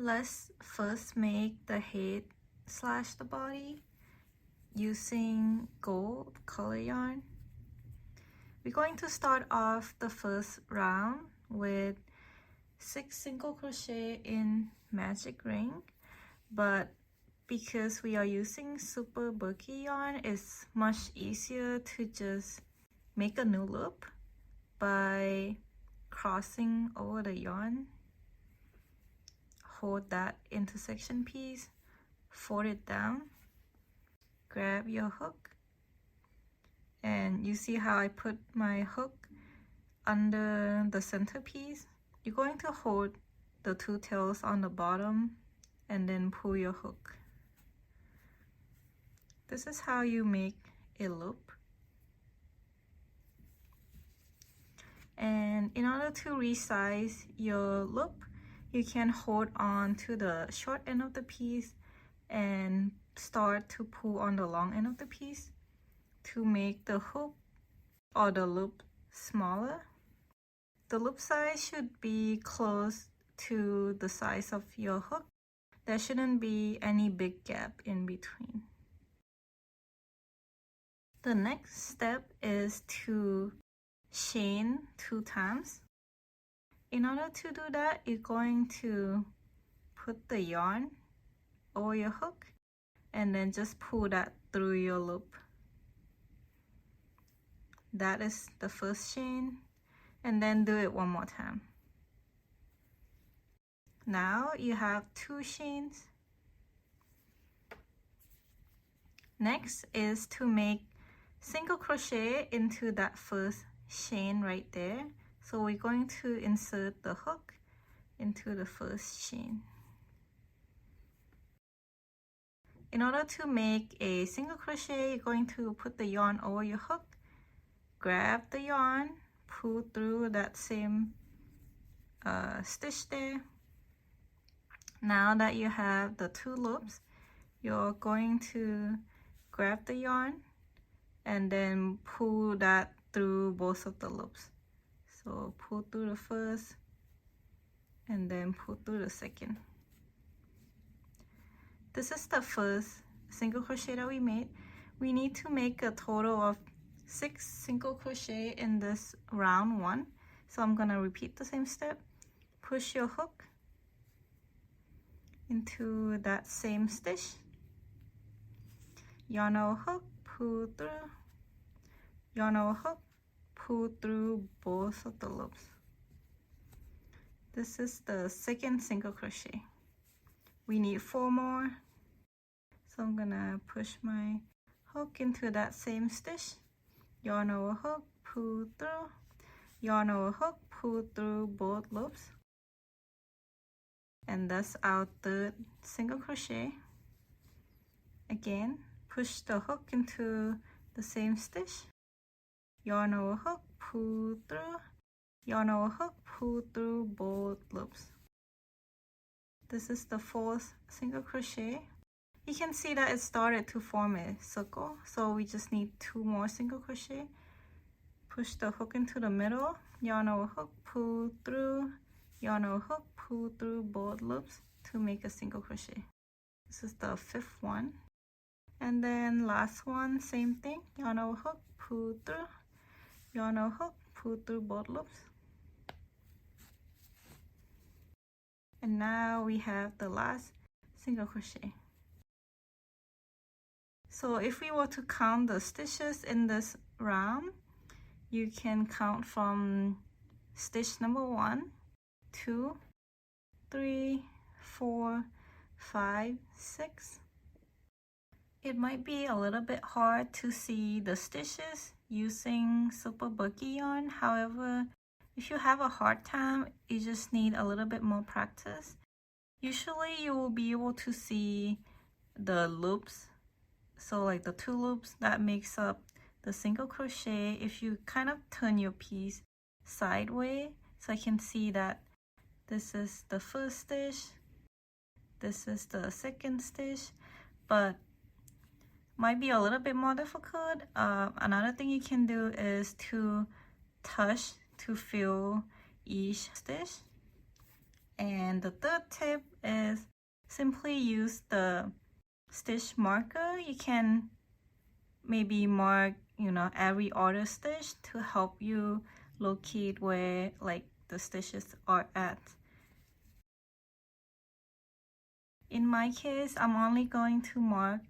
Let's first make the head / the body using gold color yarn. We're going to start off the first round with 6 single crochet in magic ring, but because we are using super bulky yarn, it's much easier to just make a new loop by crossing over the yarn. Hold that intersection piece, fold it down, grab your hook, and you see how I put my hook under the center piece? You're going to hold the 2 tails on the bottom and then pull your hook. This is how you make a loop. And in order to resize your loop, you can hold on to the short end of the piece and start to pull on the long end of the piece to make the hoop or the loop smaller. The loop size should be close to the size of your hook. There shouldn't be any big gap in between. The next step is to chain 2 times. In order to do that, you're going to put the yarn over your hook and then just pull that through your loop. That is the first chain, and then do it one more time. Now you have 2 chains. Next is to make single crochet into that first chain right there. So we're going to insert the hook into the first chain. In order to make a single crochet, you're going to put the yarn over your hook, grab the yarn, pull through that same stitch there. Now that you have the 2 loops, you're going to grab the yarn and then pull that through both of the loops. So pull through the first and then pull through the second. This is the first single crochet that we made. We need to make a total of 6 single crochet in this round 1. So I'm gonna repeat the same step. Push your hook into that same stitch. Yarn over hook, pull through. Yarn over hook, pull through both of the loops. This is the second single crochet. We need 4 more. So I'm gonna push my hook into that same stitch. Yarn over hook, pull through. Yarn over hook, pull through both loops. And that's our third single crochet. Again, push the hook into the same stitch. Yarn over hook, pull through. Yarn over hook, pull through both loops. This is the 4th single crochet. You can see that it started to form a circle, so we just need 2 more single crochet. Push the hook into the middle, yarn over hook, pull through, yarn over hook, pull through both loops to make a single crochet. This is the 5th one. And then last one, same thing, yarn over hook, pull through, yarn over hook, pull through both loops. And now we have the last single crochet. So if we were to count the stitches in this round, you can count from stitch number 1, 2, 3, 4, 5, 6. It might be a little bit hard to see the stitches using super bulky yarn. However, if you have a hard time, you just need a little bit more practice. Usually you will be able to see the loops. So like the 2 loops that makes up the single crochet. If you kind of turn your piece sideways, so I can see that this is the first stitch, this is the second stitch, but might be a little bit more difficult. Another thing you can do is to touch to feel each stitch And the third tip is simply use the stitch marker. You can maybe mark, you know, every other stitch to help you locate where like the stitches are at. In my case, I'm only going to mark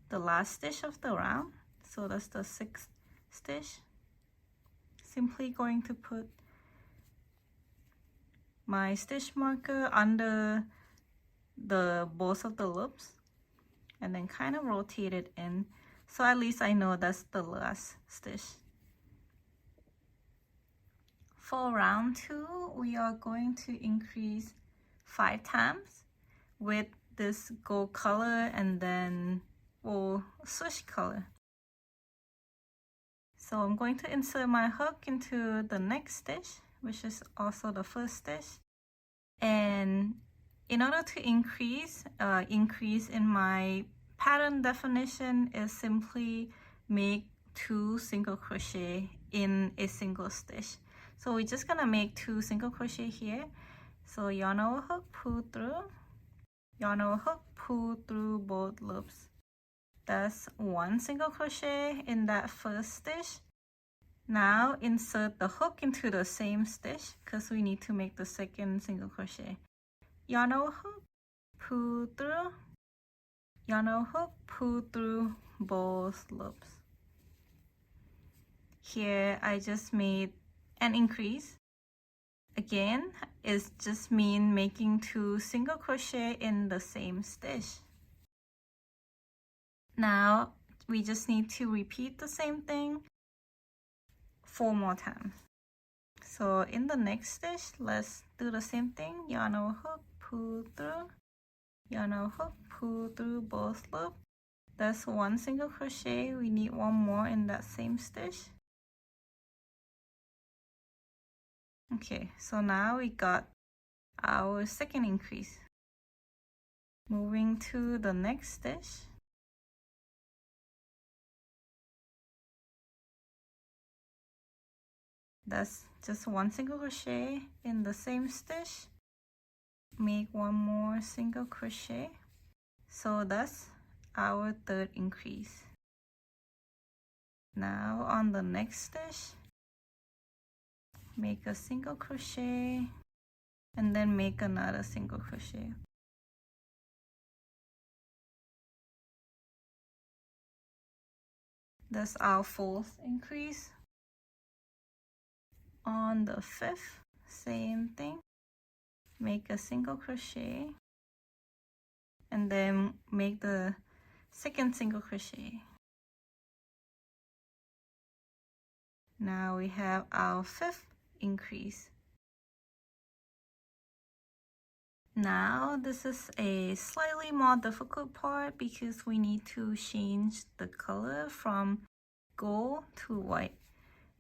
the last stitch of the round, so that's the 6th stitch. Simply going to put my stitch marker under the both of the loops and then kind of rotate it in, so at least I know that's the last stitch. For round 2, we are going to increase 5 times with this gold color, and then we'll switch color. So I'm going to insert my hook into the next stitch, which is also the first stitch. And in order to increase in my pattern definition is simply make 2 single crochet in a single stitch. So we're just gonna make 2 single crochet here. So yarn over hook, pull through, yarn over hook, pull through both loops. That's 1 single crochet in that first stitch. Now insert the hook into the same stitch because we need to make the second single crochet. Yarn over hook, pull through, yarn over hook, pull through both loops. Here I just made an increase. Again, it's just mean making 2 single crochet in the same stitch. Now we just need to repeat the same thing 4 more times. So in the next stitch, let's do the same thing. Yarn over hook, pull through, yarn over hook, pull through both loops. That's 1 single crochet. We need 1 more in that same stitch. Okay, so now we got our second increase. Moving to the next stitch. That's just 1 single crochet in the same stitch. Make 1 more single crochet. So that's our third increase. Now on the next stitch, make a single crochet and then make another single crochet. That's our 4th increase. On the 5th, same thing. Make a single crochet and then make the second single crochet. Now we have our 5th increase. Now this is a slightly more difficult part because we need to change the color from gold to white.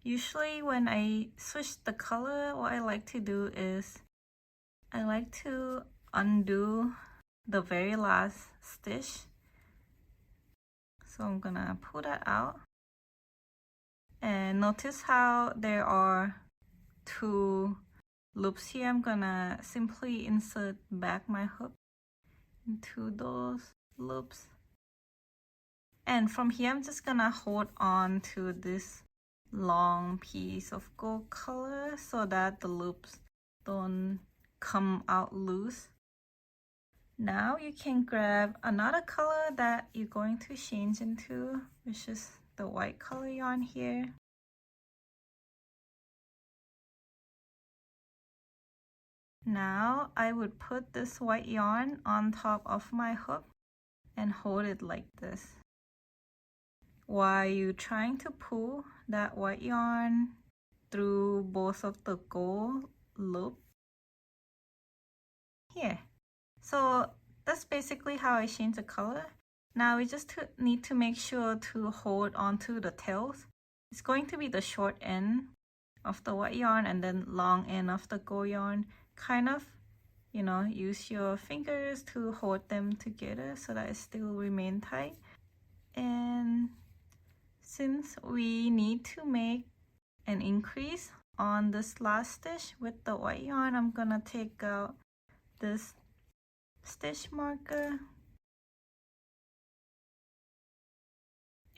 Usually when I switch the color, what I like to do is I like to undo the very last stitch. So I'm gonna pull that out. And notice how there are 2 loops here. I'm gonna simply insert back my hook into those loops. And from here, I'm just gonna hold on to this long piece of gold color so that the loops don't come out loose. Now you can grab another color that you're going to change into, which is the white color yarn here. Now I would put this white yarn on top of my hook and hold it like this while you're trying to pull that white yarn through both of the gold loop here. So that's basically how I change the color. Now we just need to make sure to hold onto the tails. It's going to be the short end of the white yarn and then long end of the gold yarn. Kind of, you know, use your fingers to hold them together so that it still remain tight. And since we need to make an increase on this last stitch with the white yarn, I'm gonna take out this stitch marker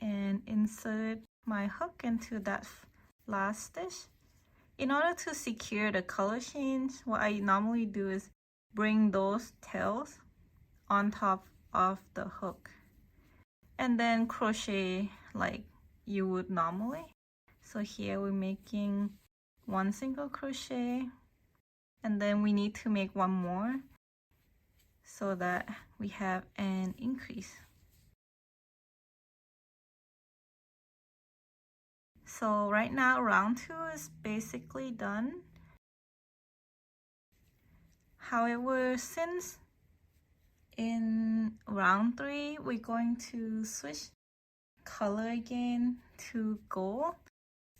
and insert my hook into that last stitch. In order to secure the color change, what I normally do is bring those tails on top of the hook and then crochet like you would normally. So here we're making one single crochet, and then we need to make one more so that we have an increase. So right now round 2 is basically done. However, since in round 3 we're going to switch color again to gold,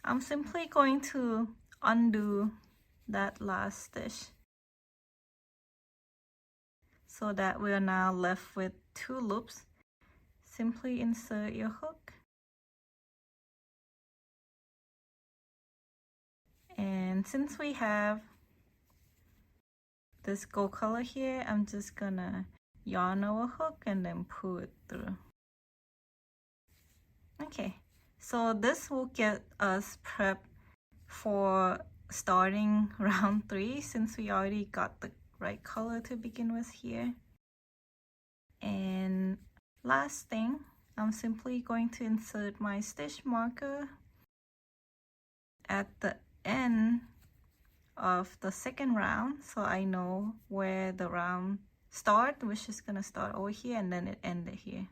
I'm simply going to undo that last stitch so that we are now left with 2 loops. Simply insert your hook, and since we have this gold color here, I'm just gonna yarn our hook and then pull it through. Okay, so this will get us prepped for starting round 3 since we already got the right color to begin with here. And last thing, I'm simply going to insert my stitch marker at the end of the second round so I know where the round start, which is gonna start over here and then it ended here.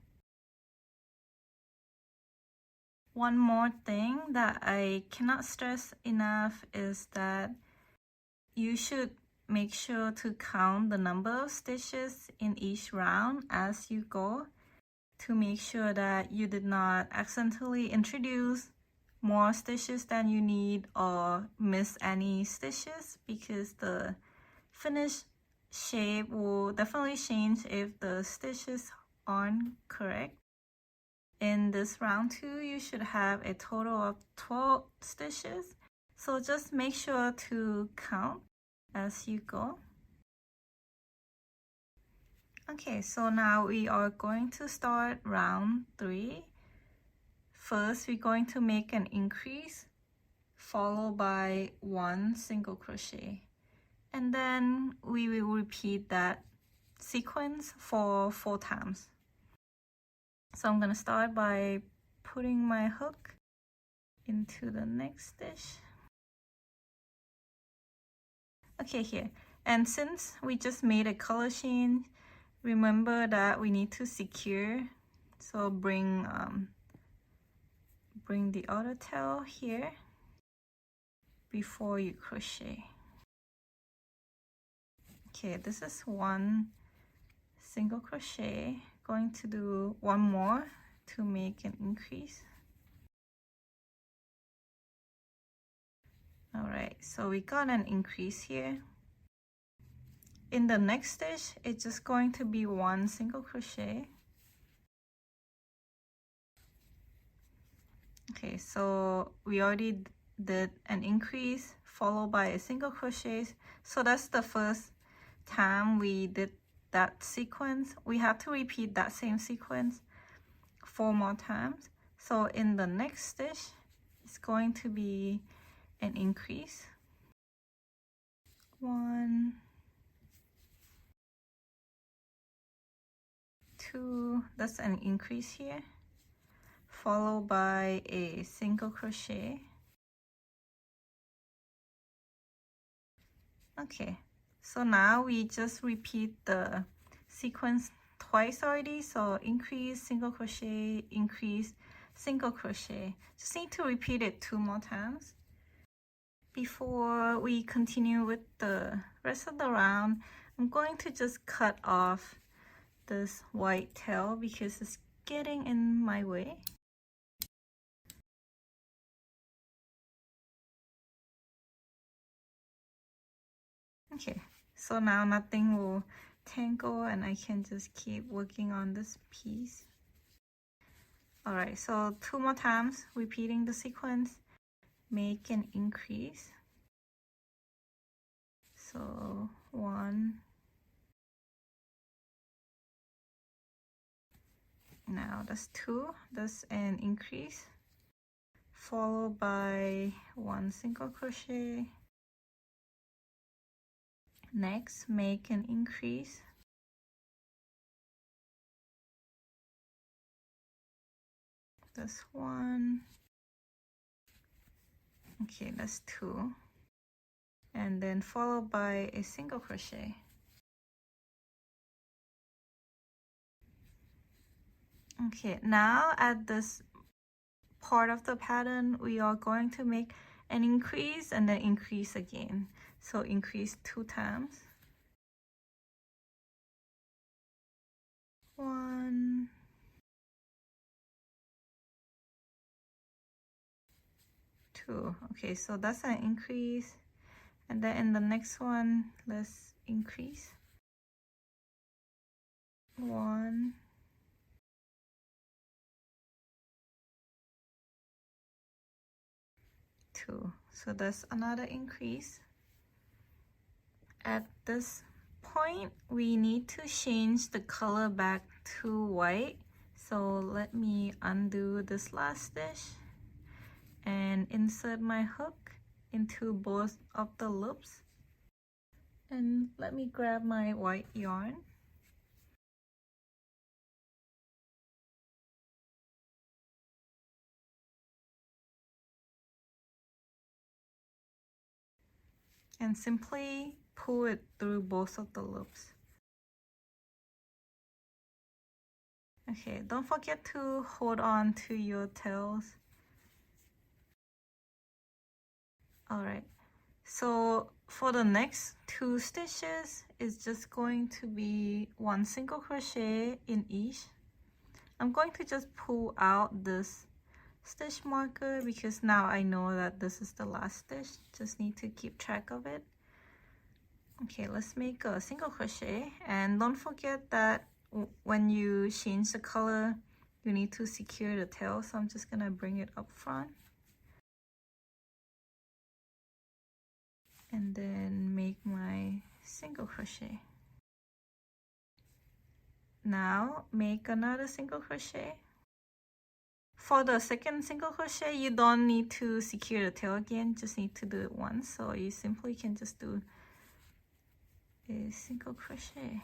One more thing that I cannot stress enough is that you should make sure to count the number of stitches in each round as you go to make sure that you did not accidentally introduce more stitches than you need or miss any stitches, because the finished shape will definitely change if the stitches aren't correct. In this round 2, you should have a total of 12 stitches, so just make sure to count as you go. Okay, so now we are going to start round 3. First, we're going to make an increase followed by 1 single crochet, and then we will repeat that sequence for 4 times. So I'm going to start by putting my hook into the next stitch. Okay, here. And since we just made a color change, remember that we need to secure. So bring the other tail here before you crochet. Okay, this is 1 single crochet. Going to do 1 more to make an increase. All right, so we got an increase here. In the next stitch, it's just going to be 1 single crochet. Okay, so we already did an increase followed by a single crochet. So that's the first time we did that sequence. We have to repeat that same sequence 4 more times. So in the next stitch, it's going to be an increase. 1, 2, that's an increase here, followed by a single crochet. Okay, so now we just repeat the sequence twice already. So increase, single crochet, increase, single crochet. Just need to repeat it 2 more times. Before we continue with the rest of the round, I'm going to just cut off this white tail because it's getting in my way. Okay, so now nothing will tangle and I can just keep working on this piece. All right, so 2 more times, repeating the sequence, make an increase. So 1, Now that's 2, that's an increase, followed by 1 single crochet. Next, make an increase, that's 1, okay, that's 2, and then followed by a single crochet. Okay, now at this part of the pattern, we are going to make an increase and then increase again. So increase 2 times. 1, 2. Okay, so that's an increase. And then in the next one, let's increase. 1, 2. So that's another increase. At this point, we need to change the color back to white. So let me undo this last stitch and insert my hook into both of the loops. And let me grab my white yarn. And simply pull it through both of the loops. Okay, don't forget to hold on to your tails. Alright, so for the next 2 stitches, it's just going to be 1 single crochet in each. I'm going to just pull out this stitch marker because now I know that this is the last stitch. Just need to keep track of it. Okay, let's make a single crochet, and don't forget that when you change the color, you need to secure the tail. So I'm just gonna bring it up front and then make my single crochet. Now make another single crochet. For the second single crochet, you don't need to secure the tail again, just need to do it once. So you simply can just do a single crochet.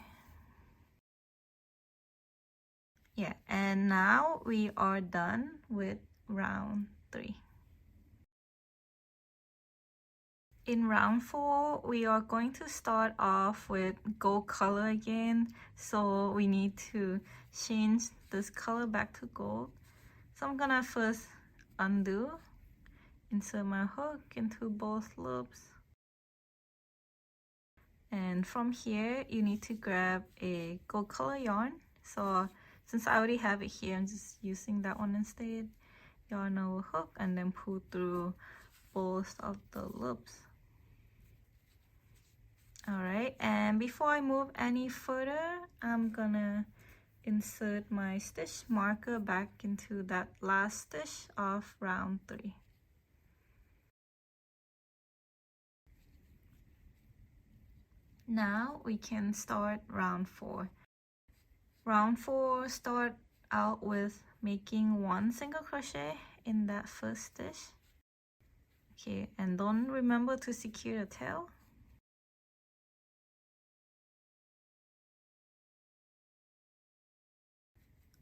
Yeah, and now we are done with round 3. In round 4, we are going to start off with gold color again. So we need to change this color back to gold. So I'm gonna first undo, insert my hook into both loops. And from here, you need to grab a gold color yarn. So since I already have it here, I'm just using that one instead. Yarn over hook and then pull through both of the loops. Alright, and before I move any further, I'm gonna insert my stitch marker back into that last stitch of round 3. Now we can start round 4. Round 4, start out with making 1 single crochet in that first stitch. Okay, and don't remember to secure the tail.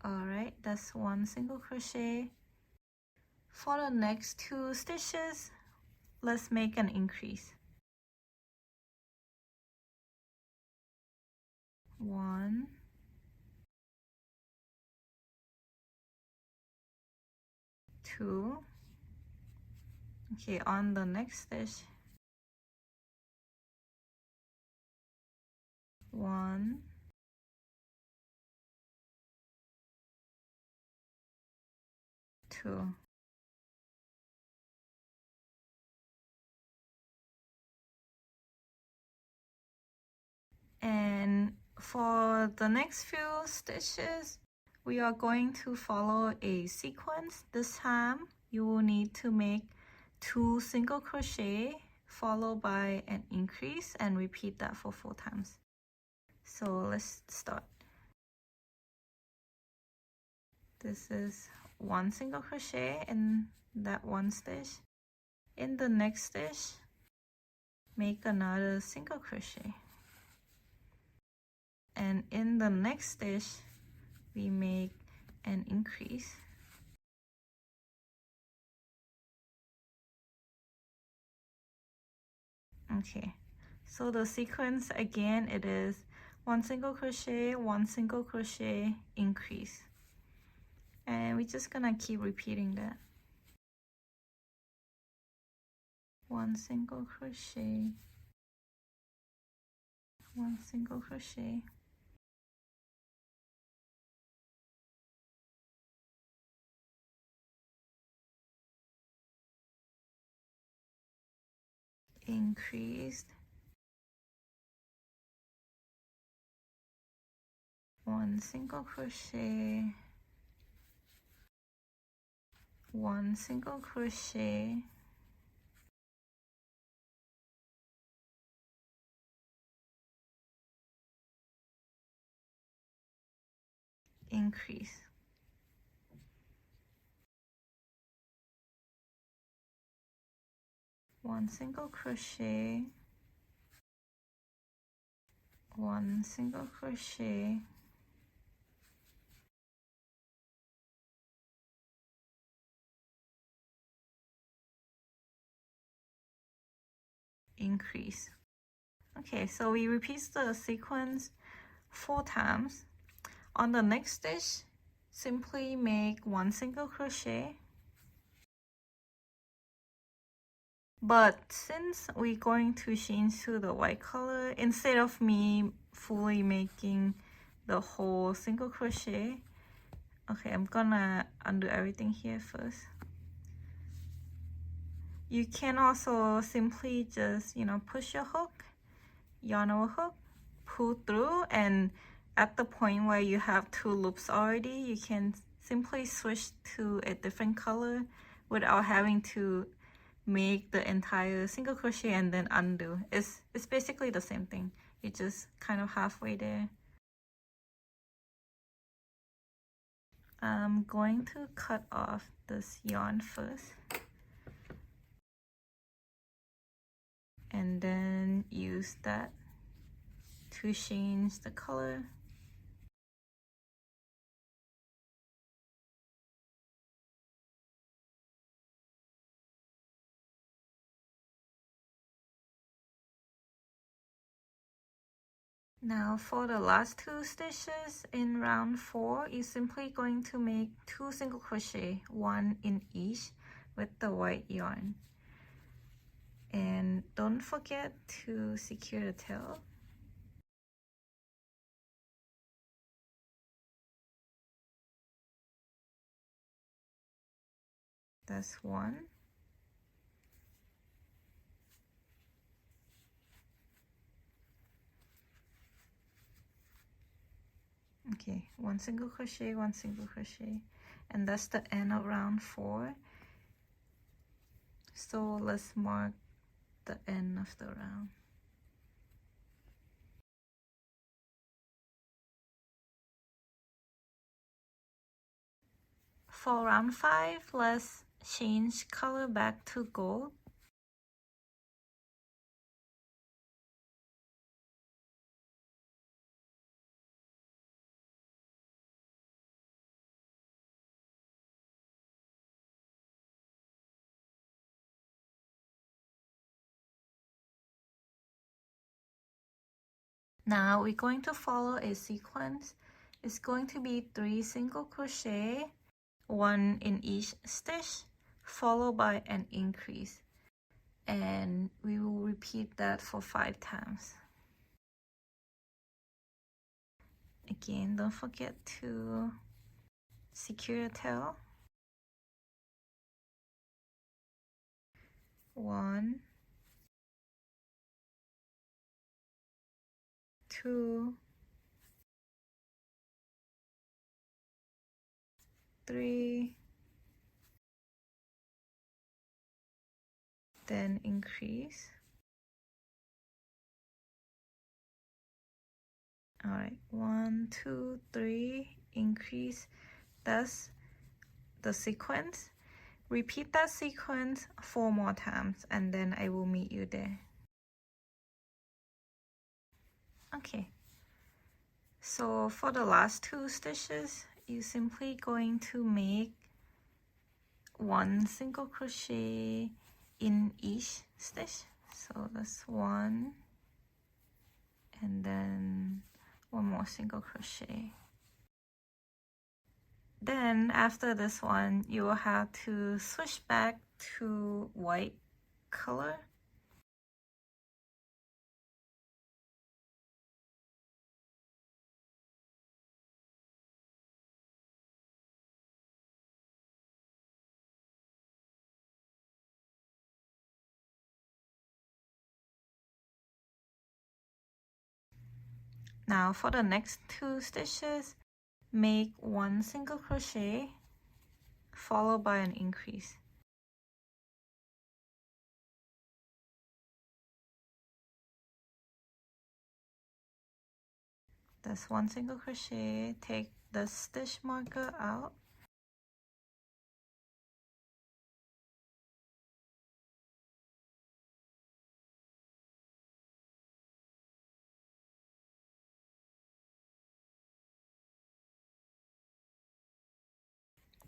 Alright, that's 1 single crochet. For the next 2 stitches, let's make an increase. 1, 2. Okay, on the next stitch, 1, 2. And for the next few stitches, we are going to follow a sequence. This time, you will need to make 2 single crochet followed by an increase and repeat that for 4 times. So let's start. This is one single crochet in that one stitch. In the next stitch, make another single crochet, and in the next stitch we make an increase. Okay, so the sequence again, it is one single crochet, one single crochet, increase, and we're just gonna keep repeating that. One single crochet, one single crochet, increased, one single crochet, one single crochet, increase. One single crochet, one single crochet, increase. Okay, so we repeat the sequence 4 times. On the next stitch, simply make one single crochet. But since we're going to change to the white color, instead of me fully making the whole single crochet, okay, I'm gonna undo everything here first. You can also simply just, push your hook, yarn over hook, pull through, and at the point where you have 2 loops already, you can simply switch to a different color without having to make the entire single crochet and then undo. It's basically the same thing. You're just kind of halfway there. I'm going to cut off this yarn first, and then use that to change the color. Now for the last 2 stitches in round 4, you're simply going to make 2 single crochet, one in each with the white yarn. And don't forget to secure the tail. That's one. Okay, one single crochet, one single crochet, and that's the end of round 4. So let's mark the end of the round. For round 5, let's change color back to gold. Now we're going to follow a sequence. It's going to be 3 single crochet, one in each stitch, followed by an increase. And we will repeat that for 5 times. Again, don't forget to secure the tail. 1, 2, 3, then increase. All right, 1, 2, 3, increase, that's the sequence. Repeat that sequence 4 more times and then I will meet you there. Okay, so for the last 2 stitches, you're simply going to make 1 single crochet in each stitch. So that's 1 and then 1 more single crochet. Then after this one, you will have to switch back to white color. Now for the next 2 stitches, make 1 single crochet followed by an increase. That's 1 single crochet. Take the stitch marker out.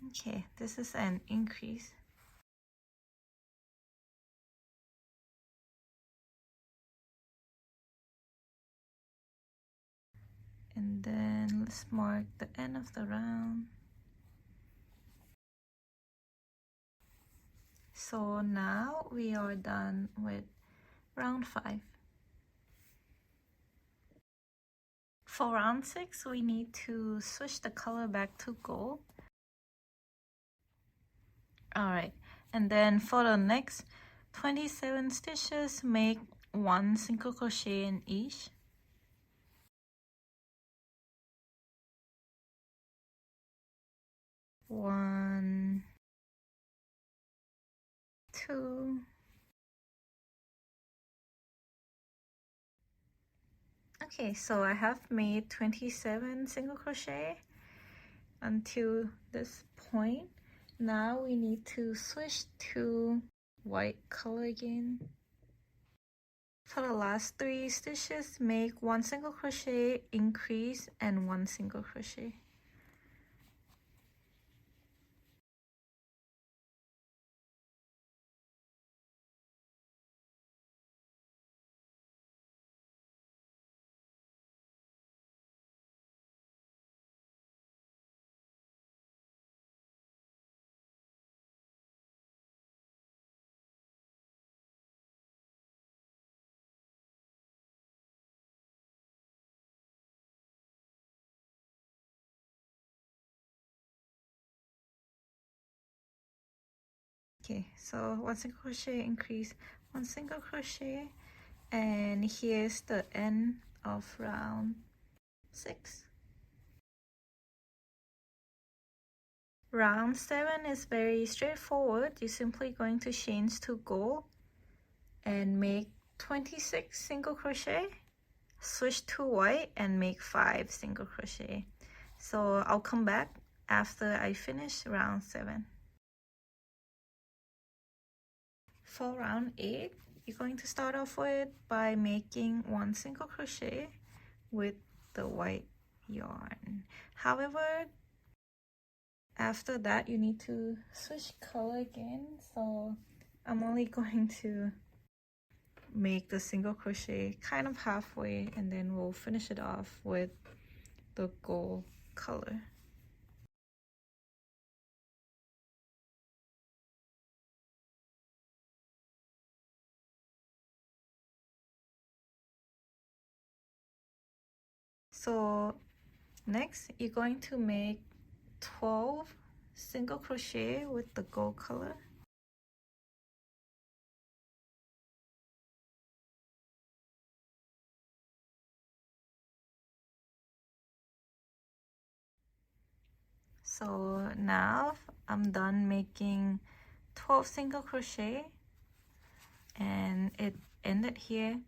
Okay, this is an increase. And then let's mark the end of the round. So now we are done with round 5. For round 6, we need to switch the color back to gold. Alright, and then for the next 27 stitches, make 1 single crochet in each. One, 2, okay, so I have made 27 single crochet until this point. Now we need to switch to white color again. For the last 3 stitches, make 1 single crochet, increase, and 1 single crochet. Okay, so 1 single crochet, increase, 1 single crochet, and here's the end of round 6. Round 7 is very straightforward. You're simply going to change to gold and make 26 single crochet, switch to white and make 5 single crochet. So I'll come back after I finish round 7. For round 8, you're going to start off with by making 1 single crochet with the white yarn. However, after that you need to switch color again, so I'm only going to make the single crochet kind of halfway and then we'll finish it off with the gold color. So next you're going to make 12 single crochet with the gold color. So now I'm done making 12 single crochet and it ended here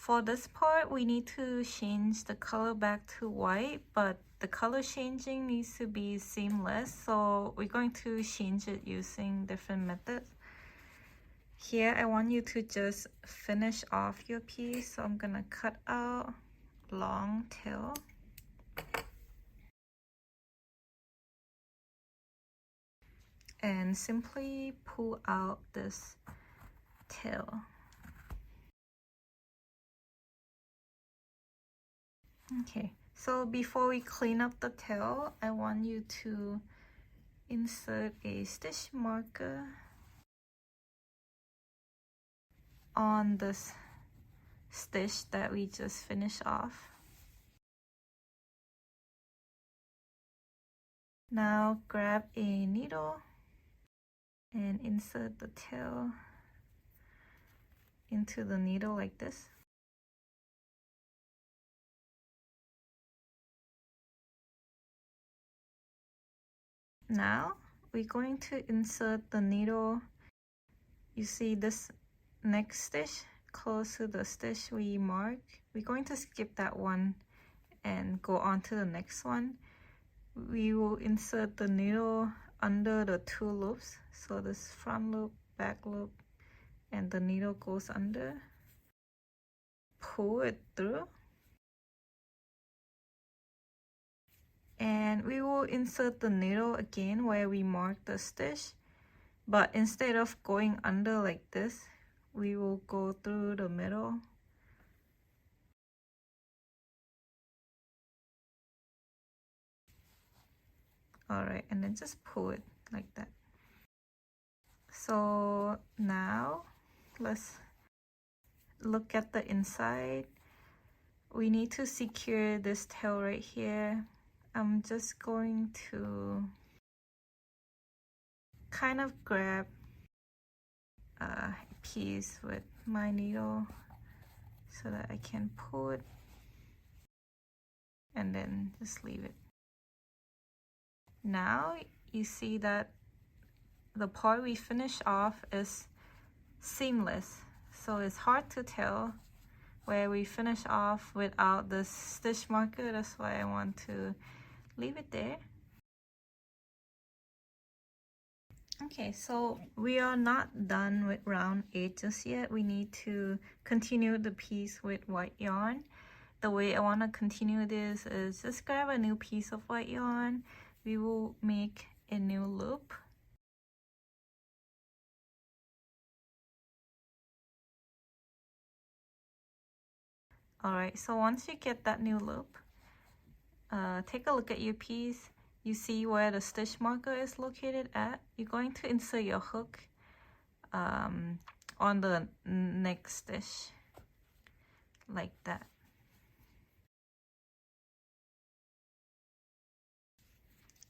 For this part, we need to change the color back to white, but the color changing needs to be seamless, so we're going to change it using different methods. Here, I want you to just finish off your piece, so I'm gonna cut out long tail. And simply pull out this tail. Okay, so before we clean up the tail, I want you to insert a stitch marker on this stitch that we just finished off. Now grab a needle and insert the tail into the needle like this. Now we're going to insert the needle. You see this next stitch close to the stitch we marked. We're going to skip that one and go on to the next one. We will insert the needle under the two loops. So this front loop, back loop, and the needle goes under. Pull it through. And we will insert the needle again where we marked the stitch, but instead of going under like this, we will go through the middle. Alright, and then just pull it like that. So now let's look at the inside. We need to secure this tail right here. I'm just going to kind of grab a piece with my needle so that I can pull it and then just leave it. Now you see that the part we finished off is seamless, so it's hard to tell where we finish off without the stitch marker. That's why I want to leave it there. Okay, so we are not done with round 8 just yet. We need to continue the piece with white yarn. The way I want to continue this is just grab a new piece of white yarn. We will make a new loop. Alright, so once you get that new loop, take a look at your piece. You see where the stitch marker is located at. You're going to insert your hook on the next stitch like that.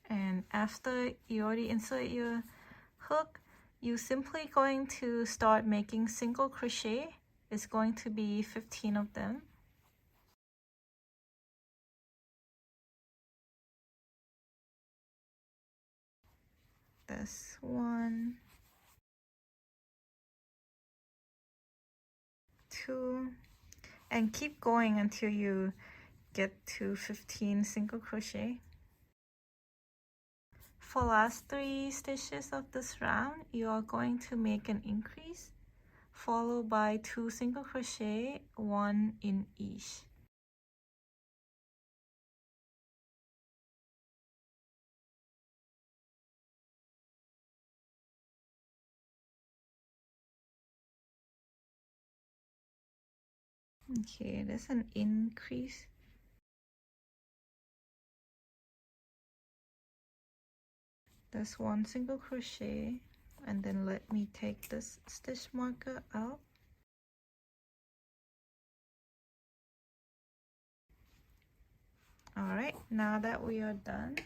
And after you already insert your hook, you're simply going to start making single crochet. It's going to be 15 of them. This 1, 2, and keep going until you get to 15 single crochet. For last 3 stitches of this round, you are going to make an increase followed by 2 single crochet, 1 in each. Okay, there's an increase. There's 1 single crochet, and then let me take this stitch marker out. Alright, now that we are done,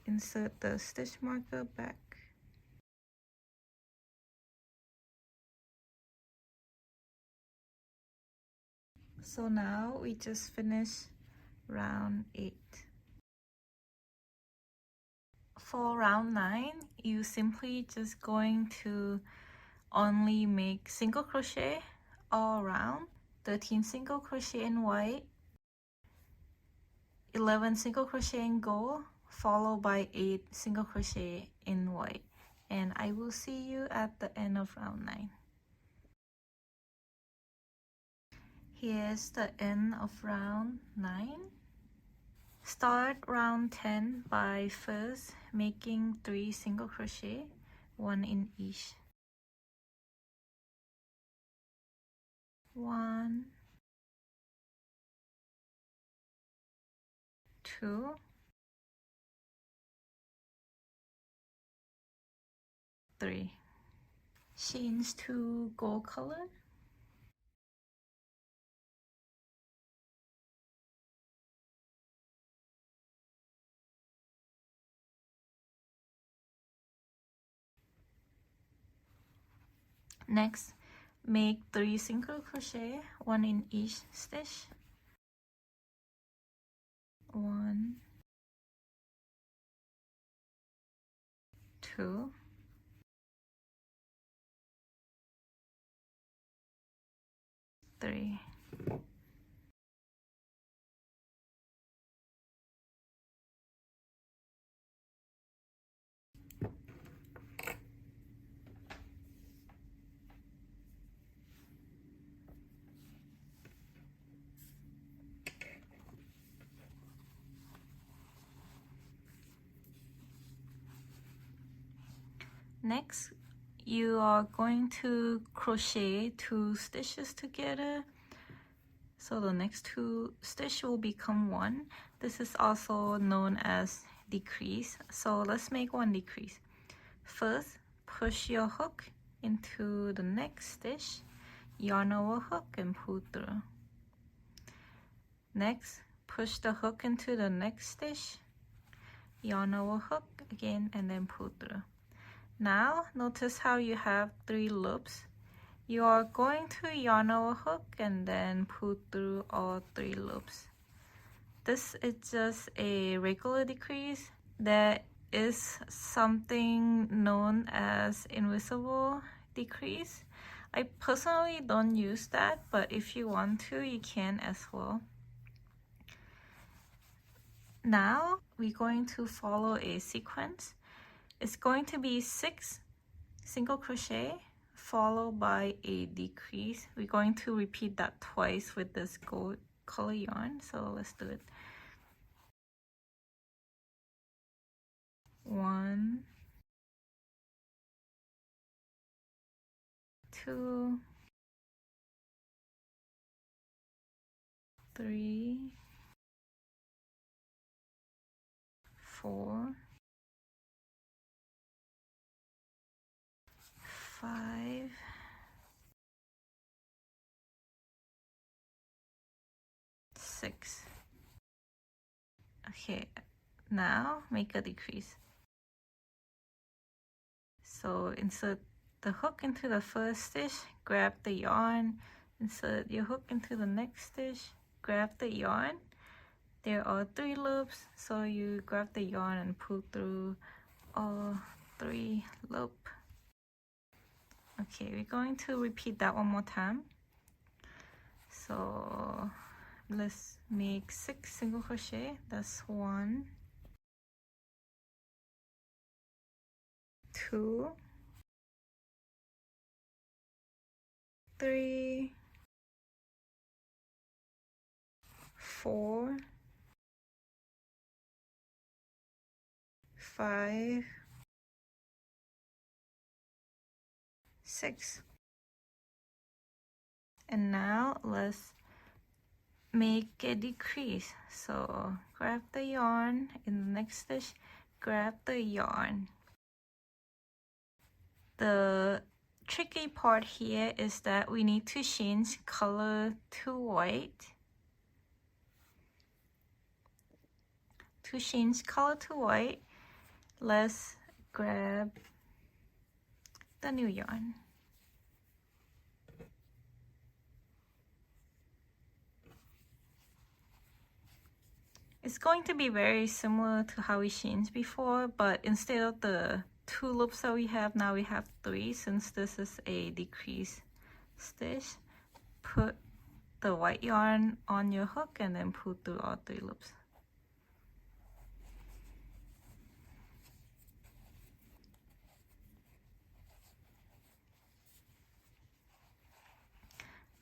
insert the stitch marker back. So now we just finished round 8. For round 9, you simply just going to only make single crochet all around. 13 single crochet in white, 11 single crochet in gold, followed by 8 single crochet in white. And I will see you at the end of round 9. Here's the end of round 9. Start round 10 by first making 3 single crochet, 1 in each. 1, 2, 3. Change to gold color. Next, make 3 single crochet, 1 in each stitch. 1, 2, 3. Next, you are going to crochet 2 stitches together. So the next 2 stitches will become 1. This is also known as decrease. So let's make 1 decrease. First, push your hook into the next stitch, yarn over hook and pull through. Next, push the hook into the next stitch, yarn over hook again, and then pull through. Now, notice how you have 3 loops. You are going to yarn over hook and then pull through all 3 loops. This is just a regular decrease. There is something known as invisible decrease. I personally don't use that, but if you want to, you can as well. Now, we're going to follow a sequence. It's going to be 6 single crochet followed by a decrease. We're going to repeat that twice with this gold color yarn, so let's do it. 1, 2, 3, 4, 5, 6. Okay, now make a decrease. So insert the hook into the first stitch, grab the yarn, insert your hook into the next stitch, grab the yarn. There are 3 loops, so you grab the yarn and pull through all 3 loops. Okay, we're going to repeat that one more time. So let's make 6 single crochet. That's 1, 2, 3, 4, 5, 6. And now let's make a decrease. So grab the yarn in the next stitch, grab the yarn. The tricky part here is that we need to change color to white. To change color to white, let's grab the new yarn. It's going to be very similar to how we changed before, but instead of the 2 loops that we have, now we have 3 since this is a decrease stitch. Put the white yarn on your hook and then pull through all 3 loops.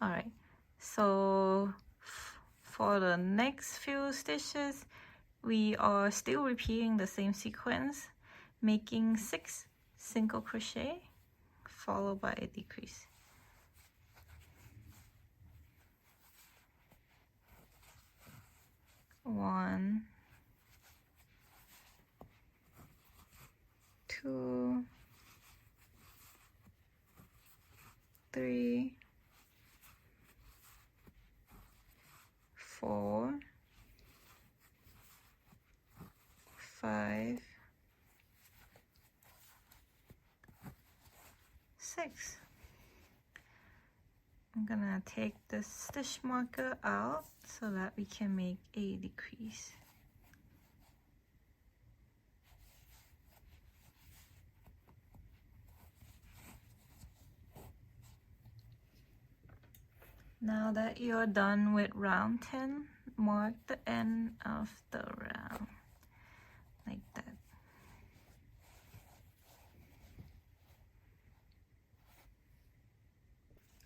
Alright, so for the next few stitches, we are still repeating the same sequence, making 6 single crochet followed by a decrease. One, 2, 3, 4, 5, 6. I'm gonna take the stitch marker out so that we can make a decrease. Now that you're done with round 10, mark the end of the round like that.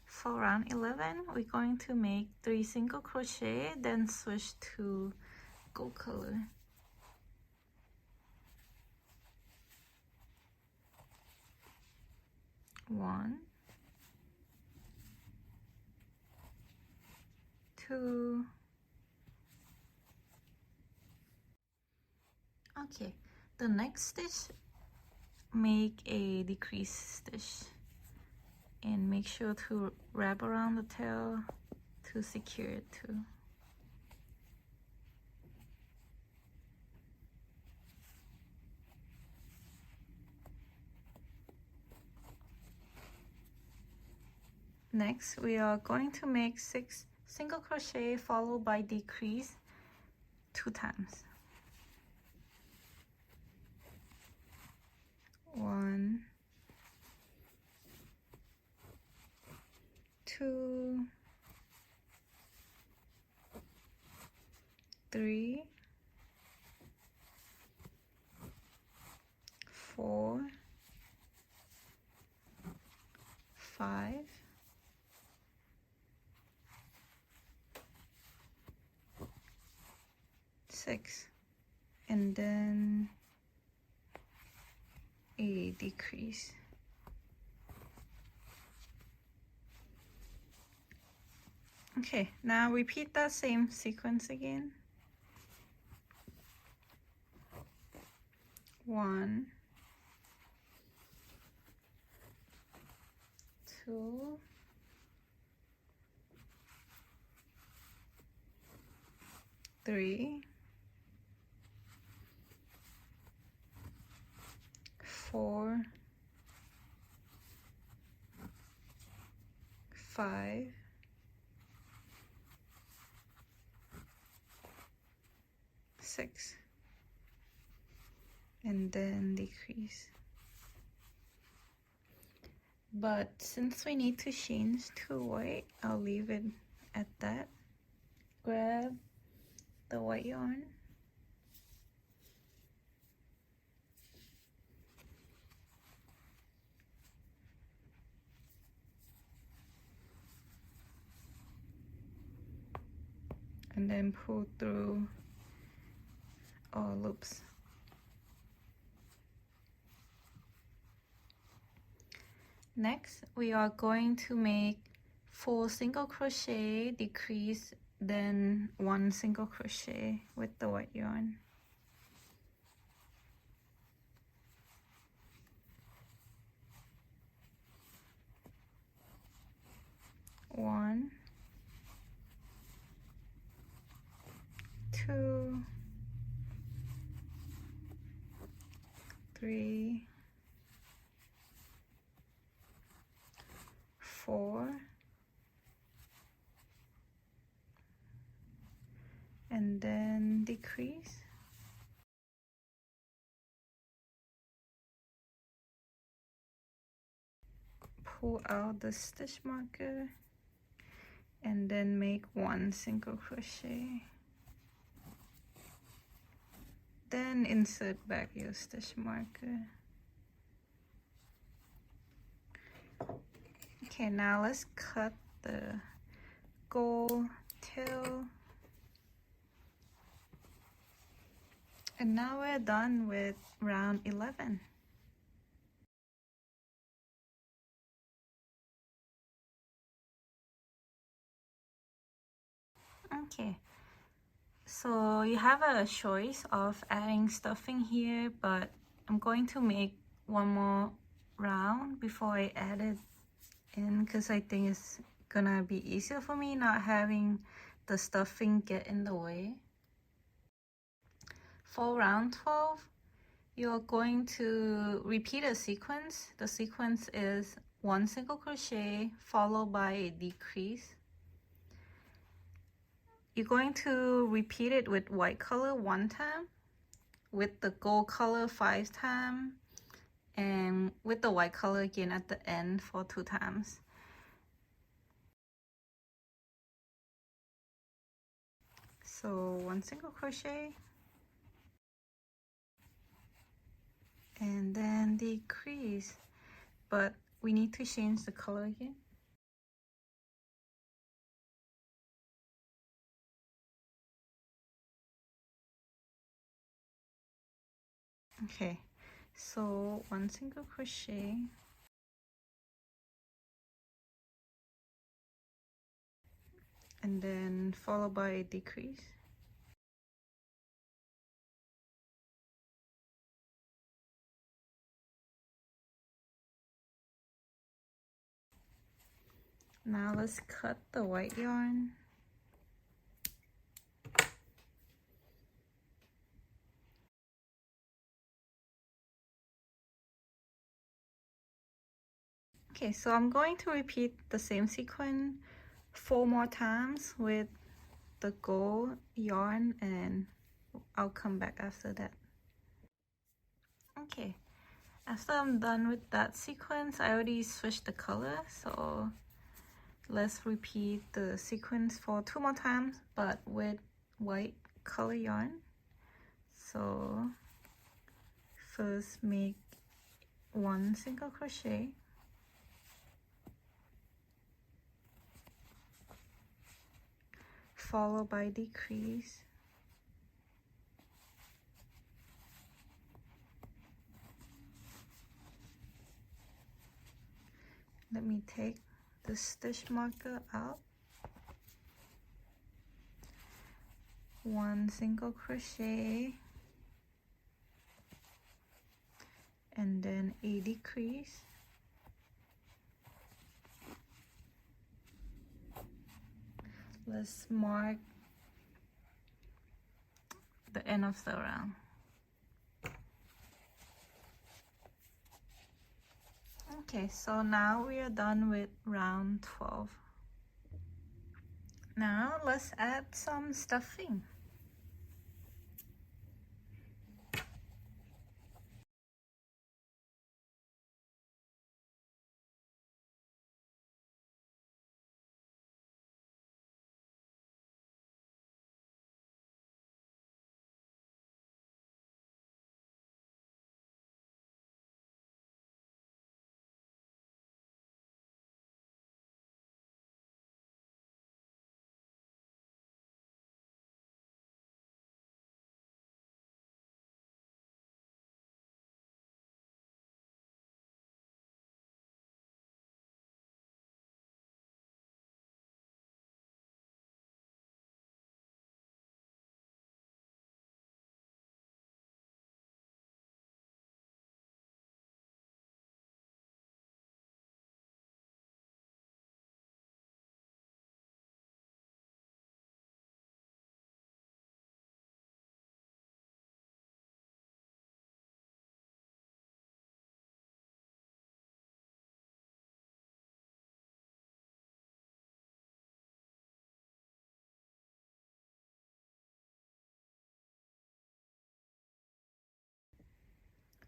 For round 11, we're going to make 3 single crochet, then switch to gold color. One, 2. Okay, the next stitch, make a decrease stitch and make sure to wrap around the tail to secure it too. Next, we are going to make 6 single crochet followed by decrease 2 times. 1, 2, 3, 4, 5, 6, and then a decrease. Okay, now repeat that same sequence again. 1, 2, 3, 4, 5, 6, and then decrease. But since we need to change to white, I'll leave it at that. Grab the white yarn, and then pull through all loops. Next, we are going to make 4 single crochet, decrease, then 1 single crochet with the white yarn. 1, 2, 3, 4, and then decrease. Pull out the stitch marker and then make 1 single crochet, then insert back your stitch marker. Okay, now let's cut the gold tail, and now we're done with round 11. Okay, so you have a choice of adding stuffing here, but I'm going to make one more round before I add it in, because I think it's gonna be easier for me not having the stuffing get in the way. For round 12, you're going to repeat a sequence. The sequence is 1 single crochet followed by a decrease. You're going to repeat it with white color 1 time, with the gold color 5 times, and with the white color again at the end for 2 times. So 1 single crochet, and then decrease, but we need to change the color again. Okay, so 1 single crochet, and then followed by a decrease. Now let's cut the white yarn. Okay, so I'm going to repeat the same sequence 4 more times with the gold yarn, and I'll come back after that. Okay, after I'm done with that sequence, I already switched the color, so let's repeat the sequence for 2 more times, but with white color yarn. So first make 1 single crochet, followed by decrease, let me take the stitch marker out, 1 single crochet, and then a decrease, let's mark the end of the round. Okay, so now we are done with round 12. Now let's add some stuffing.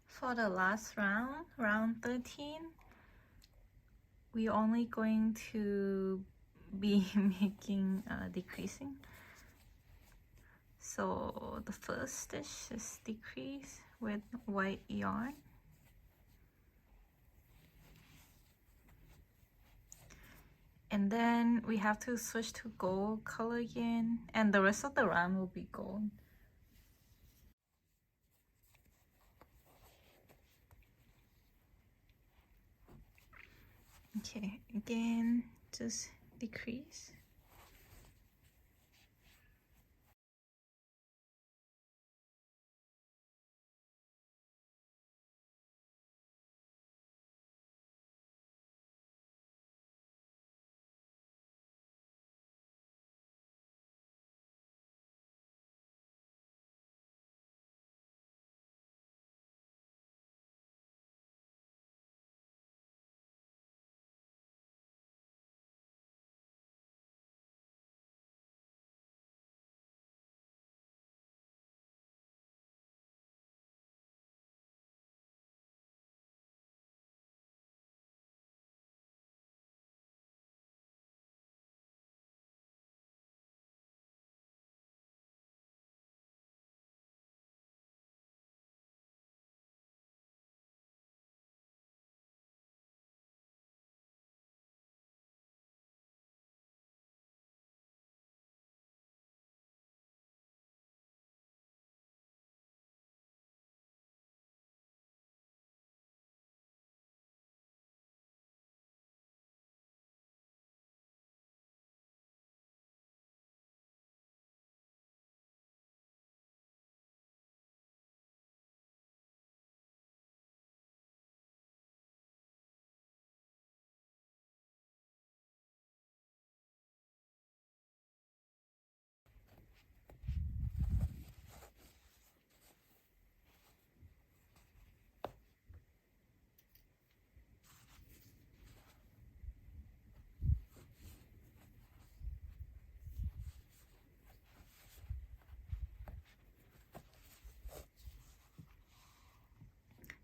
For the last round, round 13, we're only going to be making decreasing. So the first stitch is decrease with white yarn. And then we have to switch to gold color again, and the rest of the round will be gold. Okay, again, just decrease.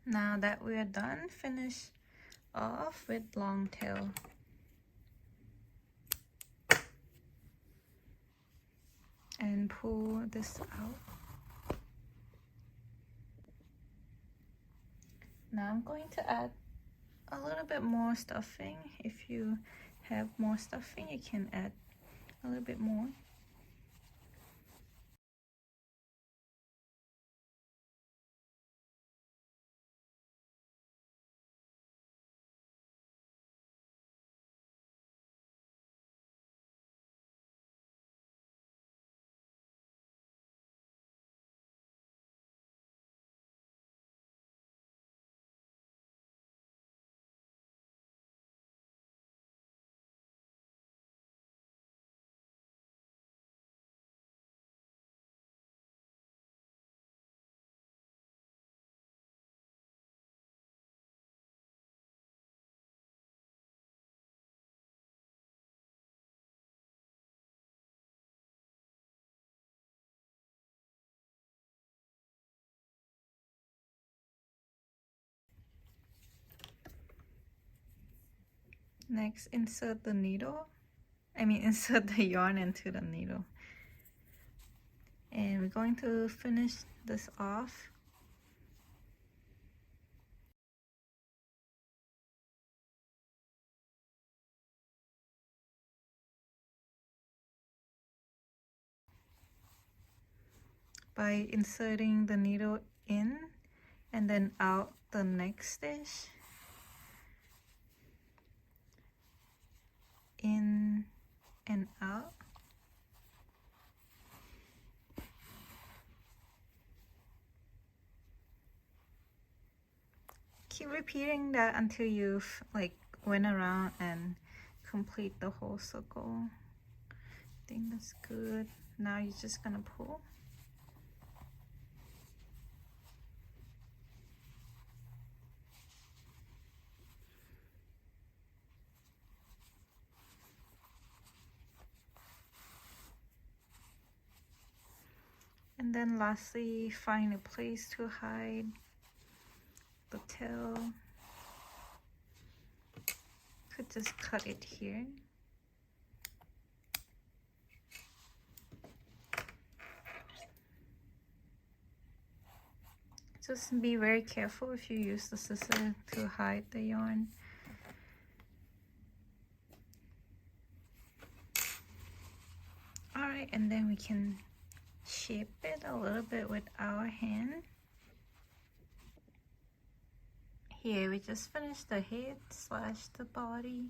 Now that we're done, finish off with long tail. And pull this out. Now I'm going to add a little bit more stuffing. If you have more stuffing, you can add a little bit more. Next, insert the needle. Insert the yarn into the needle. And we're going to finish this off. By inserting the needle in and then out the next stitch. In and out. Keep repeating that until you've went around and complete the whole circle. I think that's good. Now you're just gonna pull. And then lastly, find a place to hide the tail. Could just cut it here. Just be very careful if you use the scissors to hide the yarn. Alright, and then we can shape it a little bit with our hand. Here we just finished the head / the body.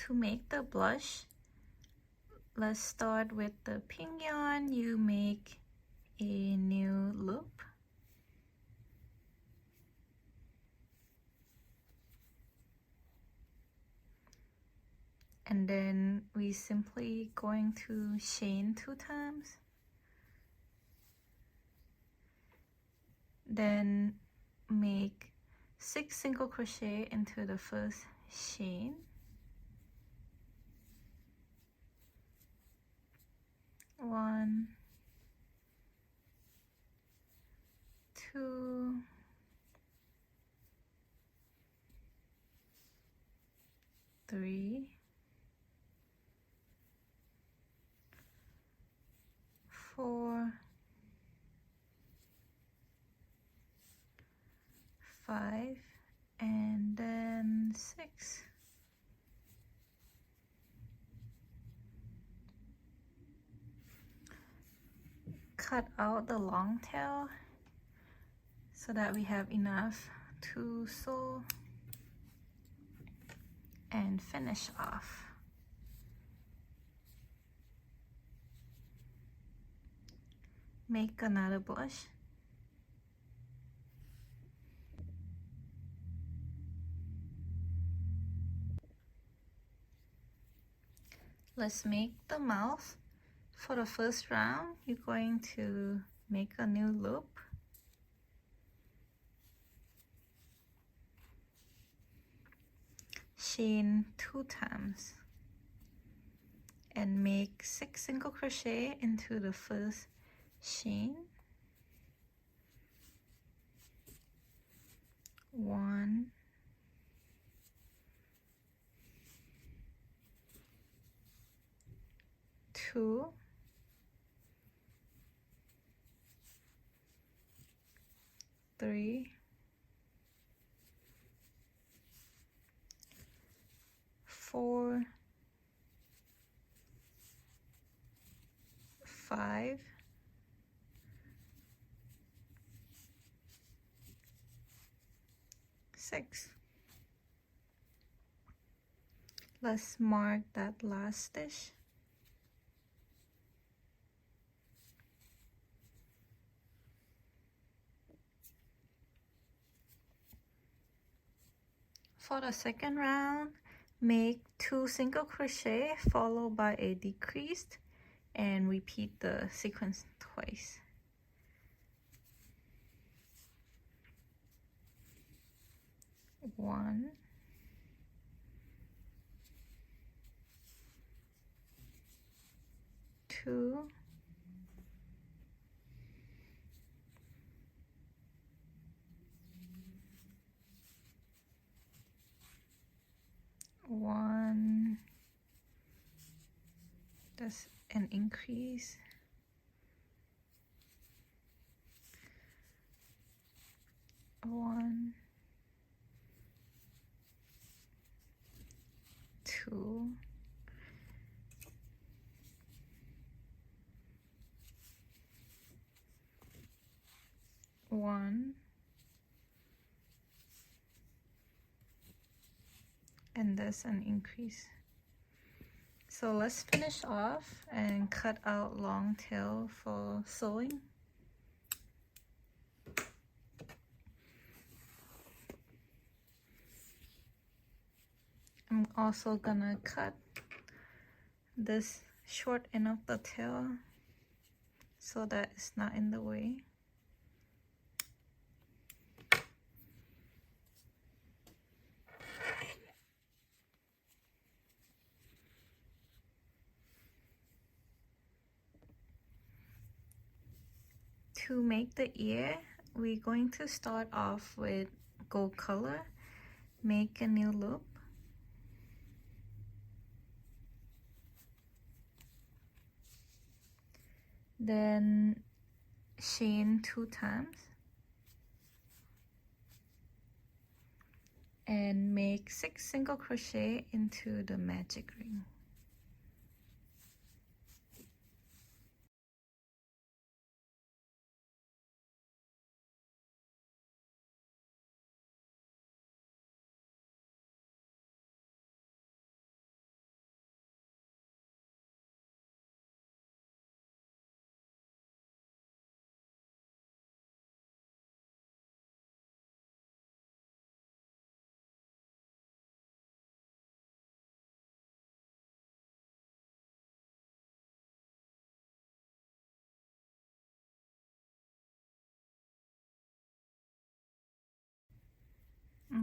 To make the blush, let's start with the pink yarn. You make a new loop. And then we simply going to chain 2 times. Then make 6 single crochet into the first chain. 1, 2, 3, 4, 5, and then 6. Cut out the long tail so that we have enough to sew and finish off. Make another blush. Let's make the mouth. For the first round, you're going to make a new loop. Chain 2 times and make 6 single crochet into the first chain. 1, 2, 3, 4, 5, 6. Let's mark that last stitch. For the second round, make 2 single crochet followed by a decreased and repeat the sequence twice. One, 2, 1, that's an increase. 1, 2, 1, and that's an increase. So let's finish off and cut out long tail for sewing. I'm also gonna cut this short end of the tail so that it's not in the way. To make the ear, we're going to start off with gold color. make a new loop, then chain 2 times and make 6 single crochet into the magic ring.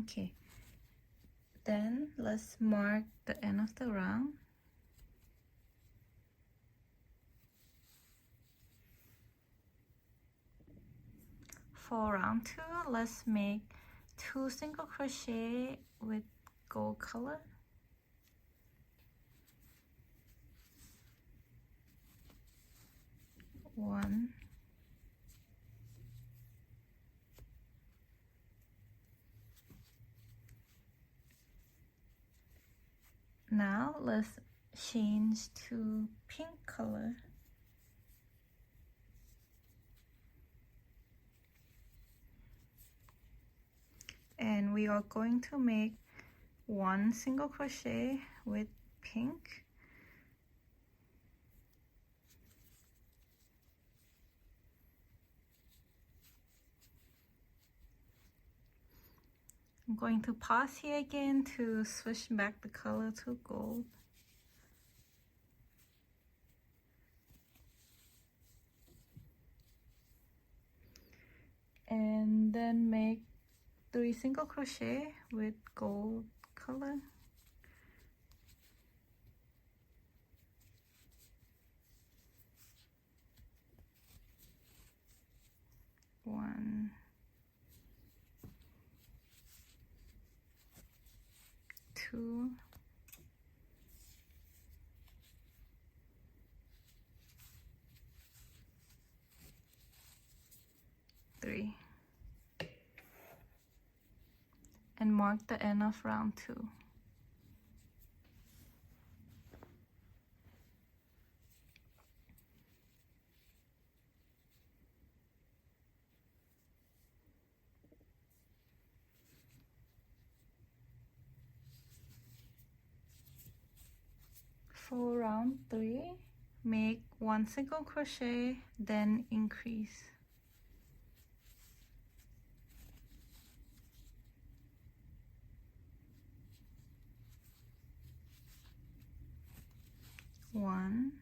Okay, then let's mark the end of the round. For round 2, let's make 2 single crochet with gold color. One, now let's change to pink color. And we are going to make 1 single crochet with pink, I'm going to pause here again to switch back the color to gold. And then make 3 single crochet with gold color. One, two, three, and mark the end of round 2. For round 3, make 1 single crochet, then increase. One,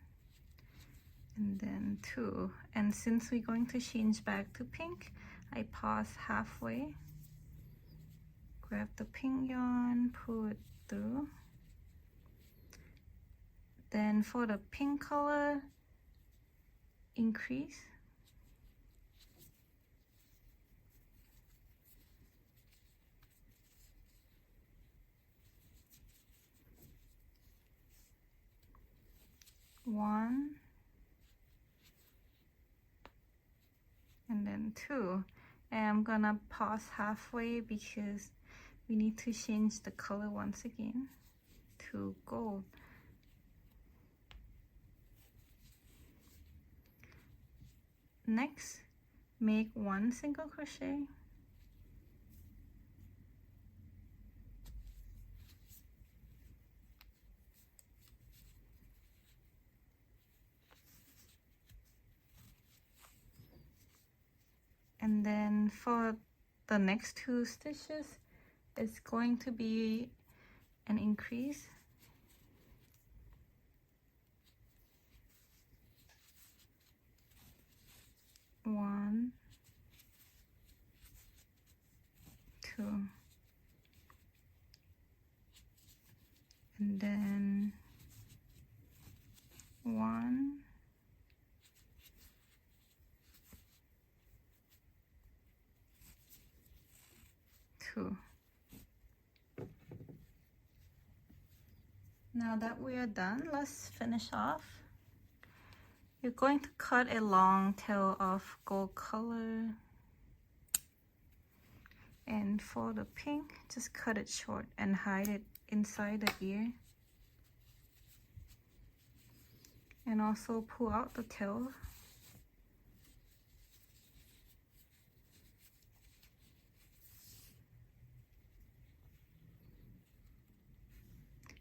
and then 2. And since we're going to change back to pink, I pause halfway, grab the pink yarn, pull it through. Then for the pink color, increase. One, and then 2. And I'm gonna pause halfway because we need to change the color once again to gold. Next, make 1 single crochet, and then for the next 2 stitches it's going to be an increase. One, 2, and then 1, 2. Now that we are done, let's finish off. You're going to cut a long tail of gold color. And for the pink, just cut it short and hide it inside the ear. And also pull out the tail.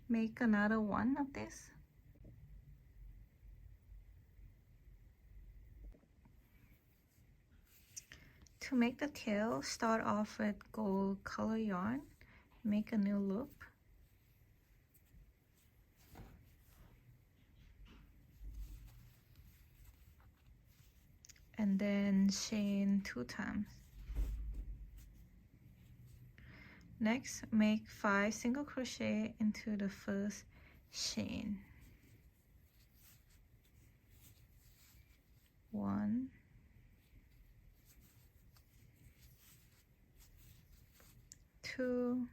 Make another one of this. To make the tail, start off with gold color yarn. Make a new loop. And then chain 2 times. Next, make 5 single crochet into the first chain. 1, 2,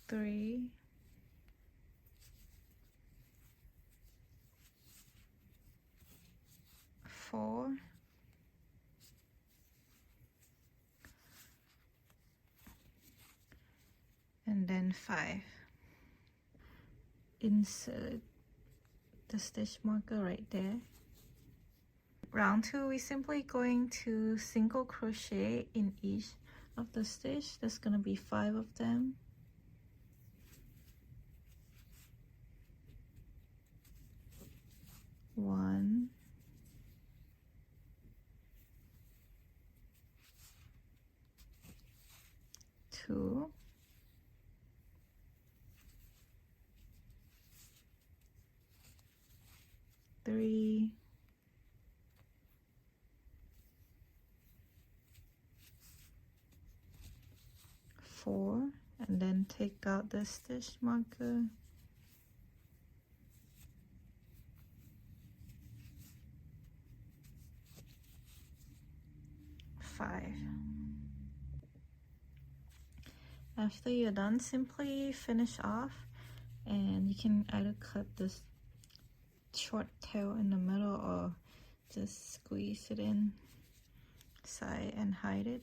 3, 4, and then 5. Insert the stitch marker right there. Round 2, we're simply going to single crochet in each of the stitch. There's gonna be 5 of them. One, 2, 3, 4, and then take out the stitch marker. 5. After you're done, simply finish off, and you can either cut this short tail in the middle or just squeeze it in side and hide it.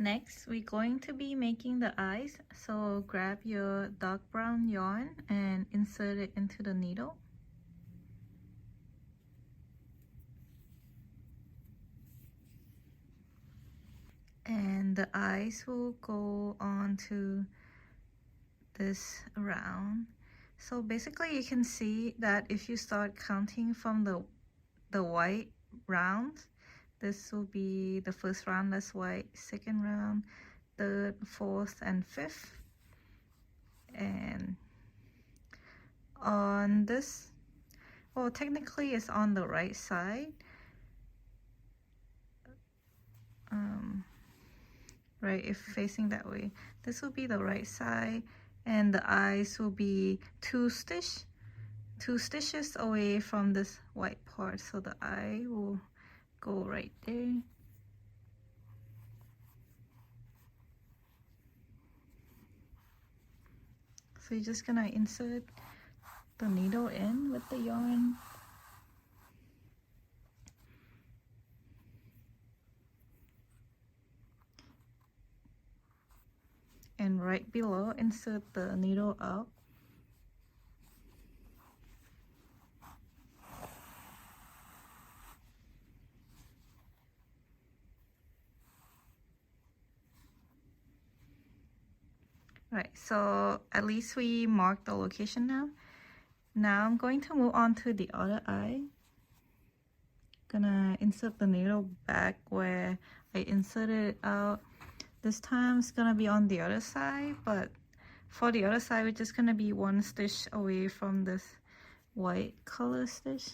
Next, we're going to be making the eyes, so grab your dark brown yarn and insert it into the needle. And the eyes will go onto this round. So basically you can see that if you start counting from the white rounds, this will be the first round, that's white, second round, third, fourth, and fifth. And on this, well, technically it's on the right side. Right, if facing that way, this will be the right side, and the eyes will be two stitches away from this white part, so the eye will go right there. So you're just gonna insert the needle in with the yarn. And right below, insert the needle out. Right, so at least we marked the location now. Now I'm going to move on to the other eye. Gonna insert the needle back where I inserted it out. This time it's gonna be on the other side, but for the other side we're just gonna be 1 stitch away from this white color stitch.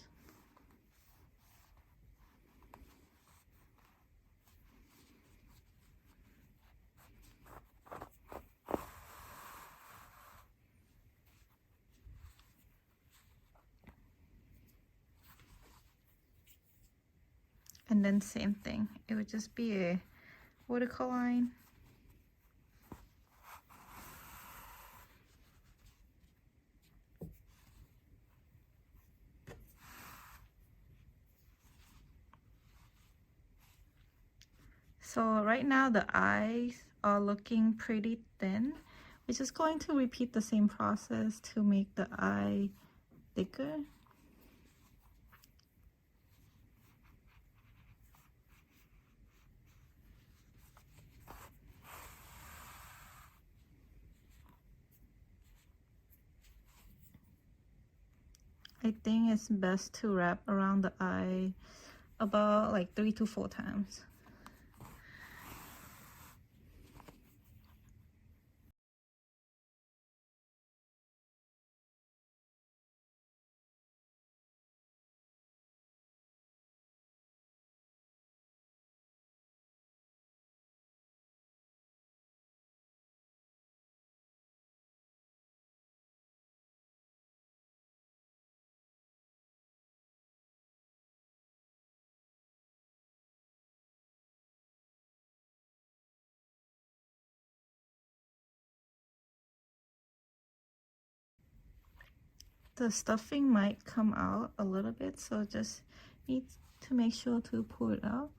And then same thing, it would just be a vertical line. So right now the eyes are looking pretty thin. We're just going to repeat the same process to make the eye thicker. I think it's best to wrap around the eye about like 3 to 4 times. The stuffing might come out a little bit, so just need to make sure to pull it out.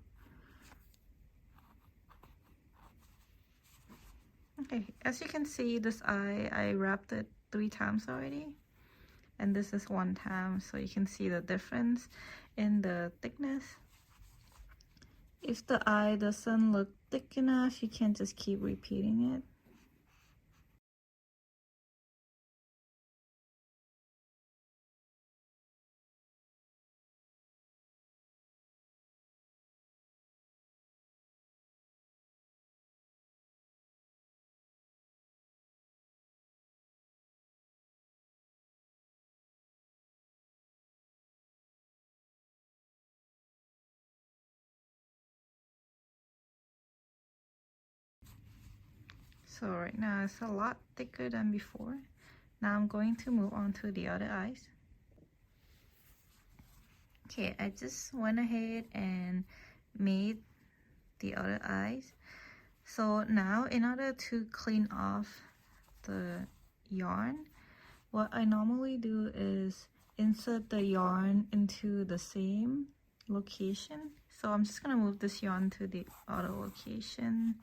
Okay, as you can see, this eye, I wrapped it 3 times already, and this is 1 time, so you can see the difference in the thickness. If the eye doesn't look thick enough, you can just keep repeating it. So right now it's a lot thicker than before. Now I'm going to move on to the other eyes. Okay, I just went ahead and made the other eyes. So now in order to clean off the yarn, what I normally do is insert the yarn into the same location. So I'm just gonna move this yarn to the other location,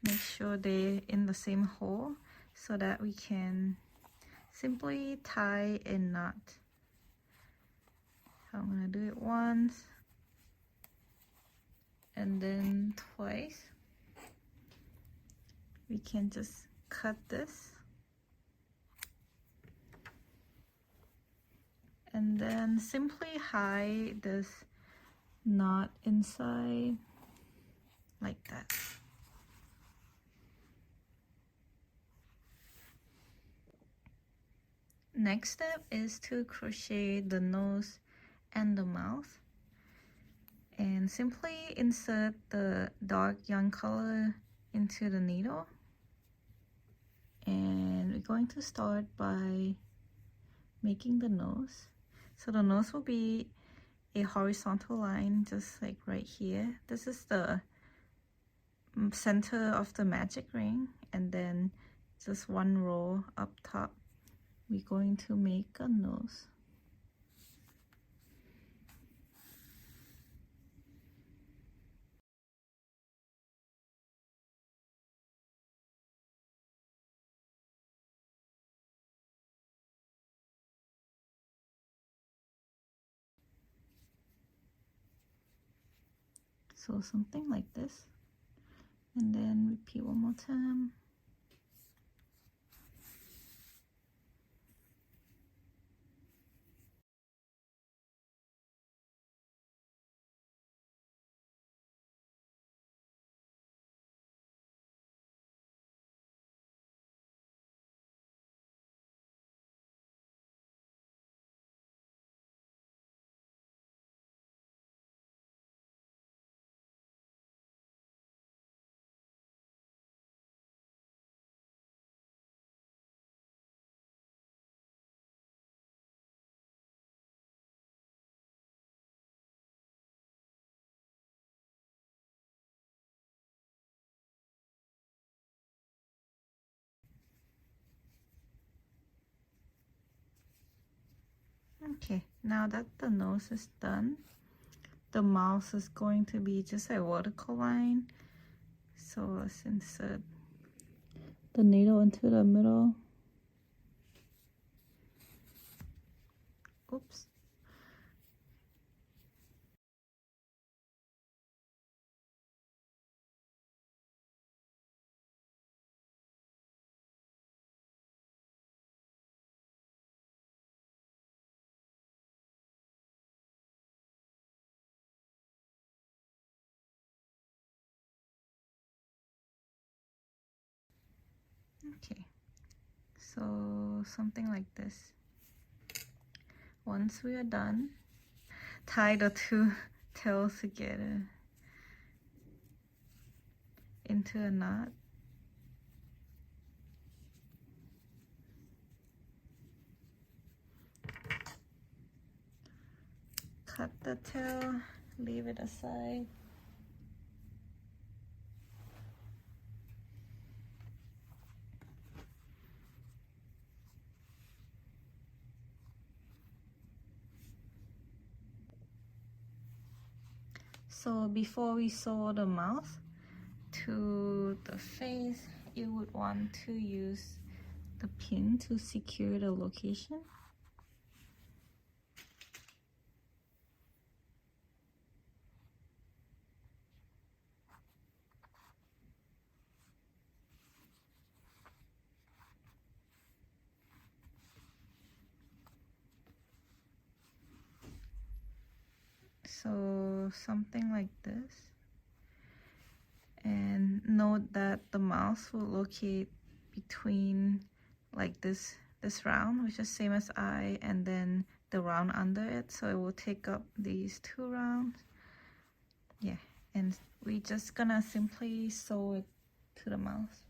make sure they're in the same hole so that we can simply tie a knot. So I'm gonna do it once and then twice. We can just cut this and then simply hide this knot inside like that. Next step is to crochet the nose and the mouth, and simply insert the dark yarn color into the needle. And we're going to start by making the nose. So the nose will be a horizontal line just like right here. This is the center of the magic ring, and then just 1 row up top. We're going to make a nose. So something like this, and then repeat 1 more time. Okay, now that the nose is done, the mouth is going to be just a vertical line. So let's insert the needle into the middle. Oops. Okay, so something like this. Once we are done, tie the two tails together into a knot. Cut the tail, leave it aside. So before we sew the mouth to the face, you would want to use the pin to secure the location. So something like this. And note that the mouse will locate between like this round, which is same as eye, and then the round under it, so it will take up these two rounds. Yeah, and we just gonna simply sew it to the mouse.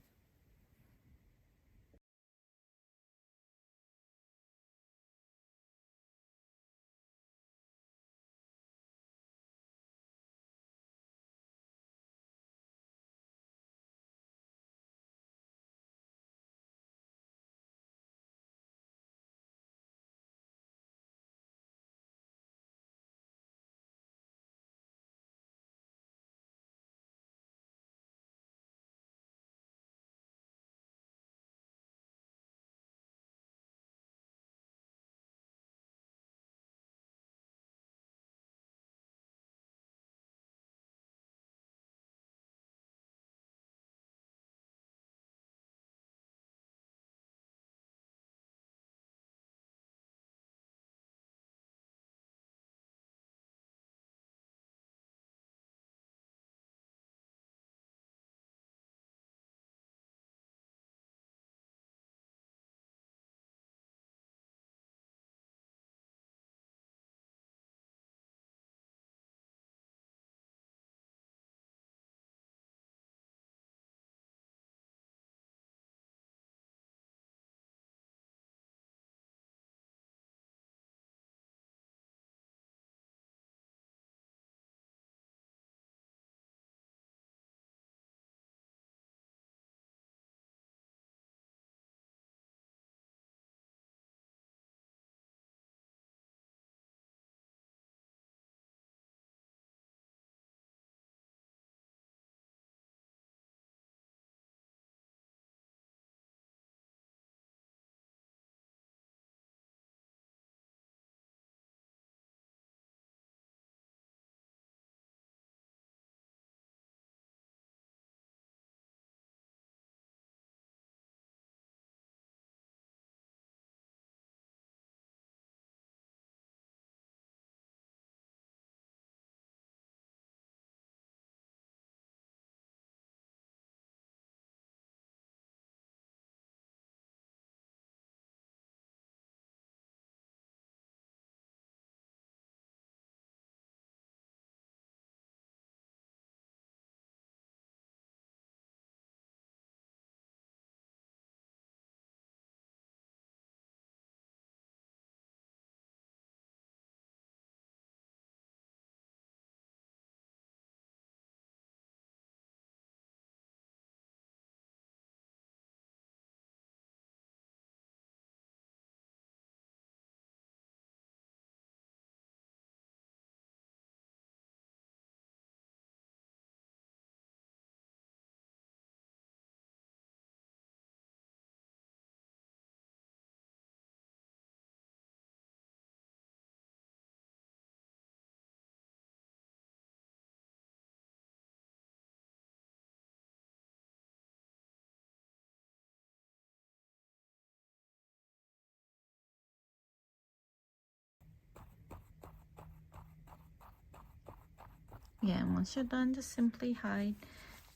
Yeah, and once you're done, just simply hide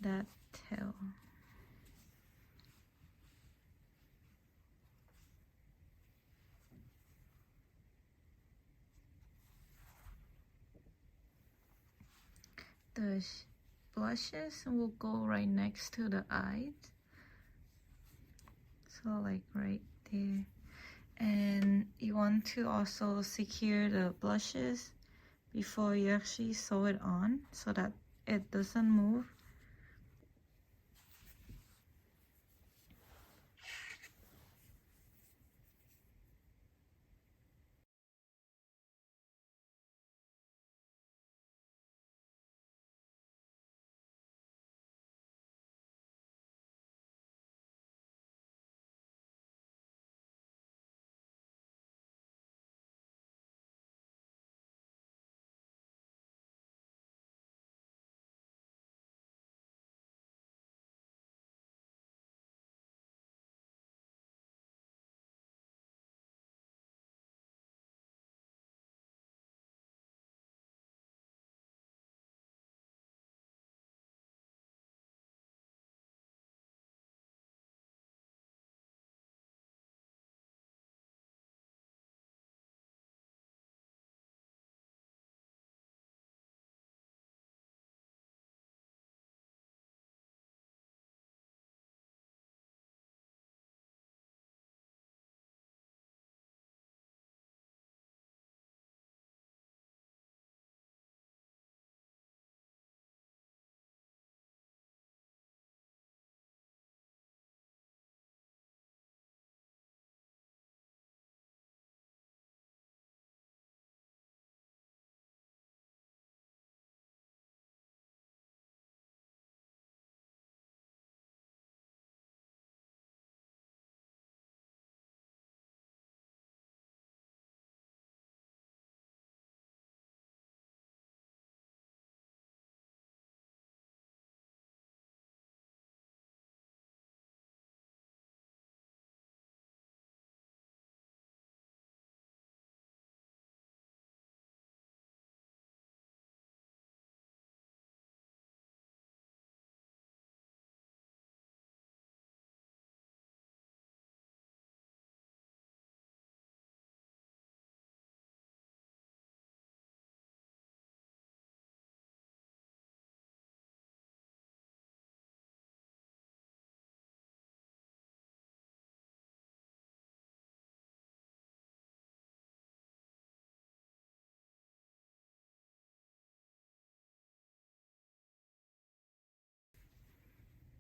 that tail. The blushes will go right next to the eyes, so like right there. And you want to also secure the blushes before you actually sew it on so that it doesn't move.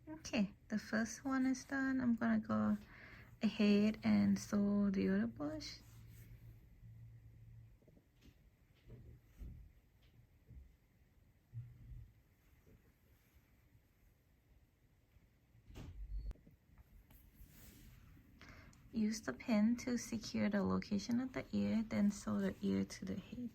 Okay, the first one is done. I'm gonna go ahead and sew the other blush. Use the pin to secure the location of the ear, then sew the ear to the head.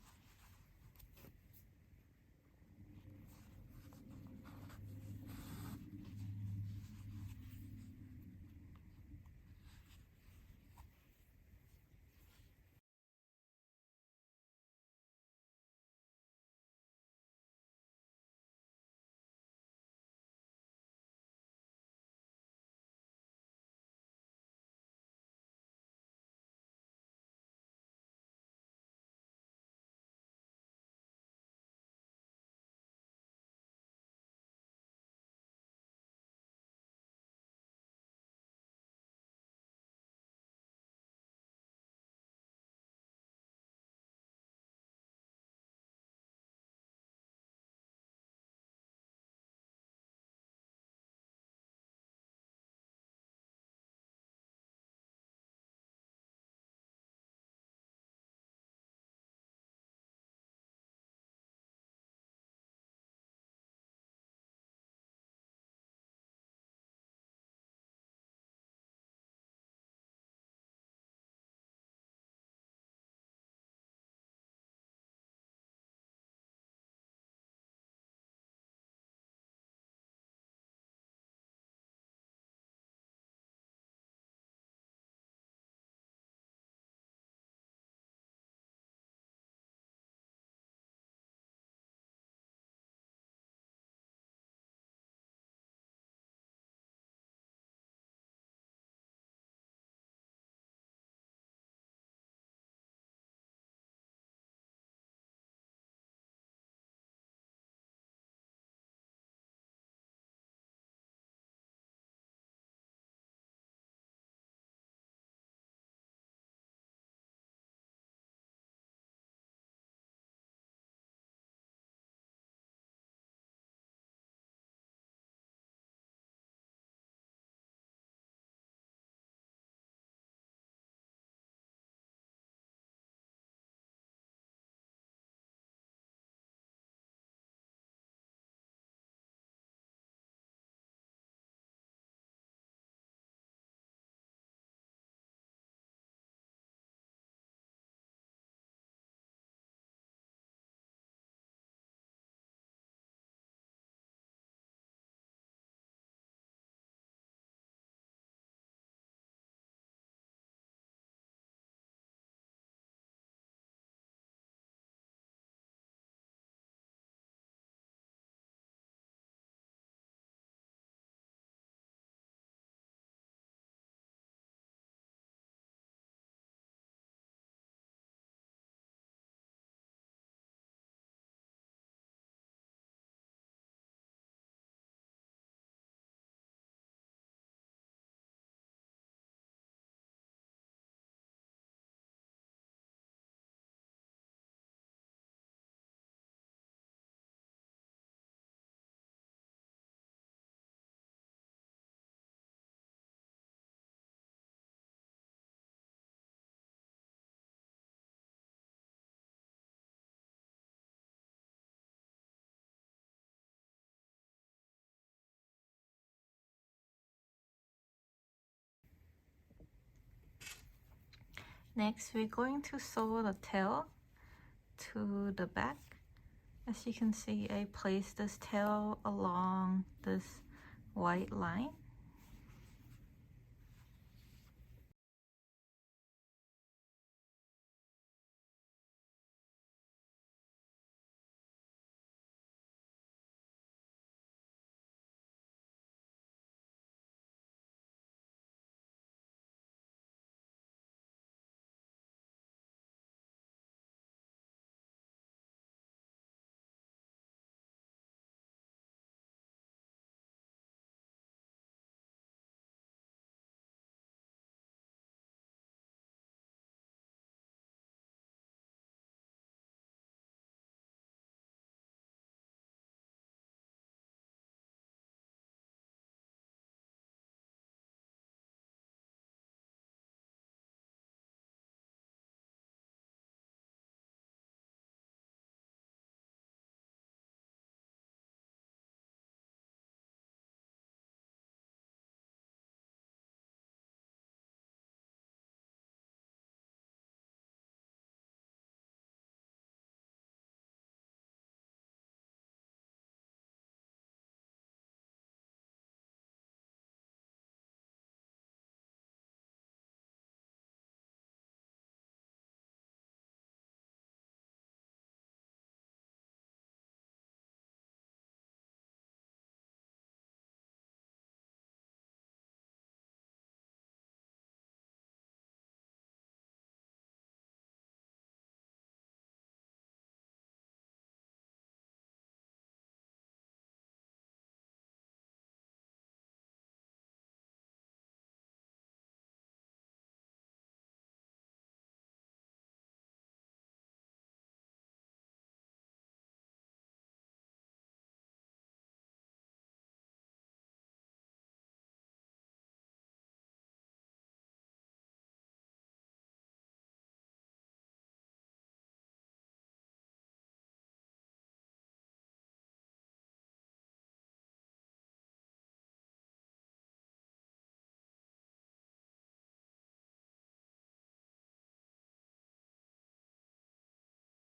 Next, we're going to sew the tail to the back. As you can see, I placed this tail along this white line.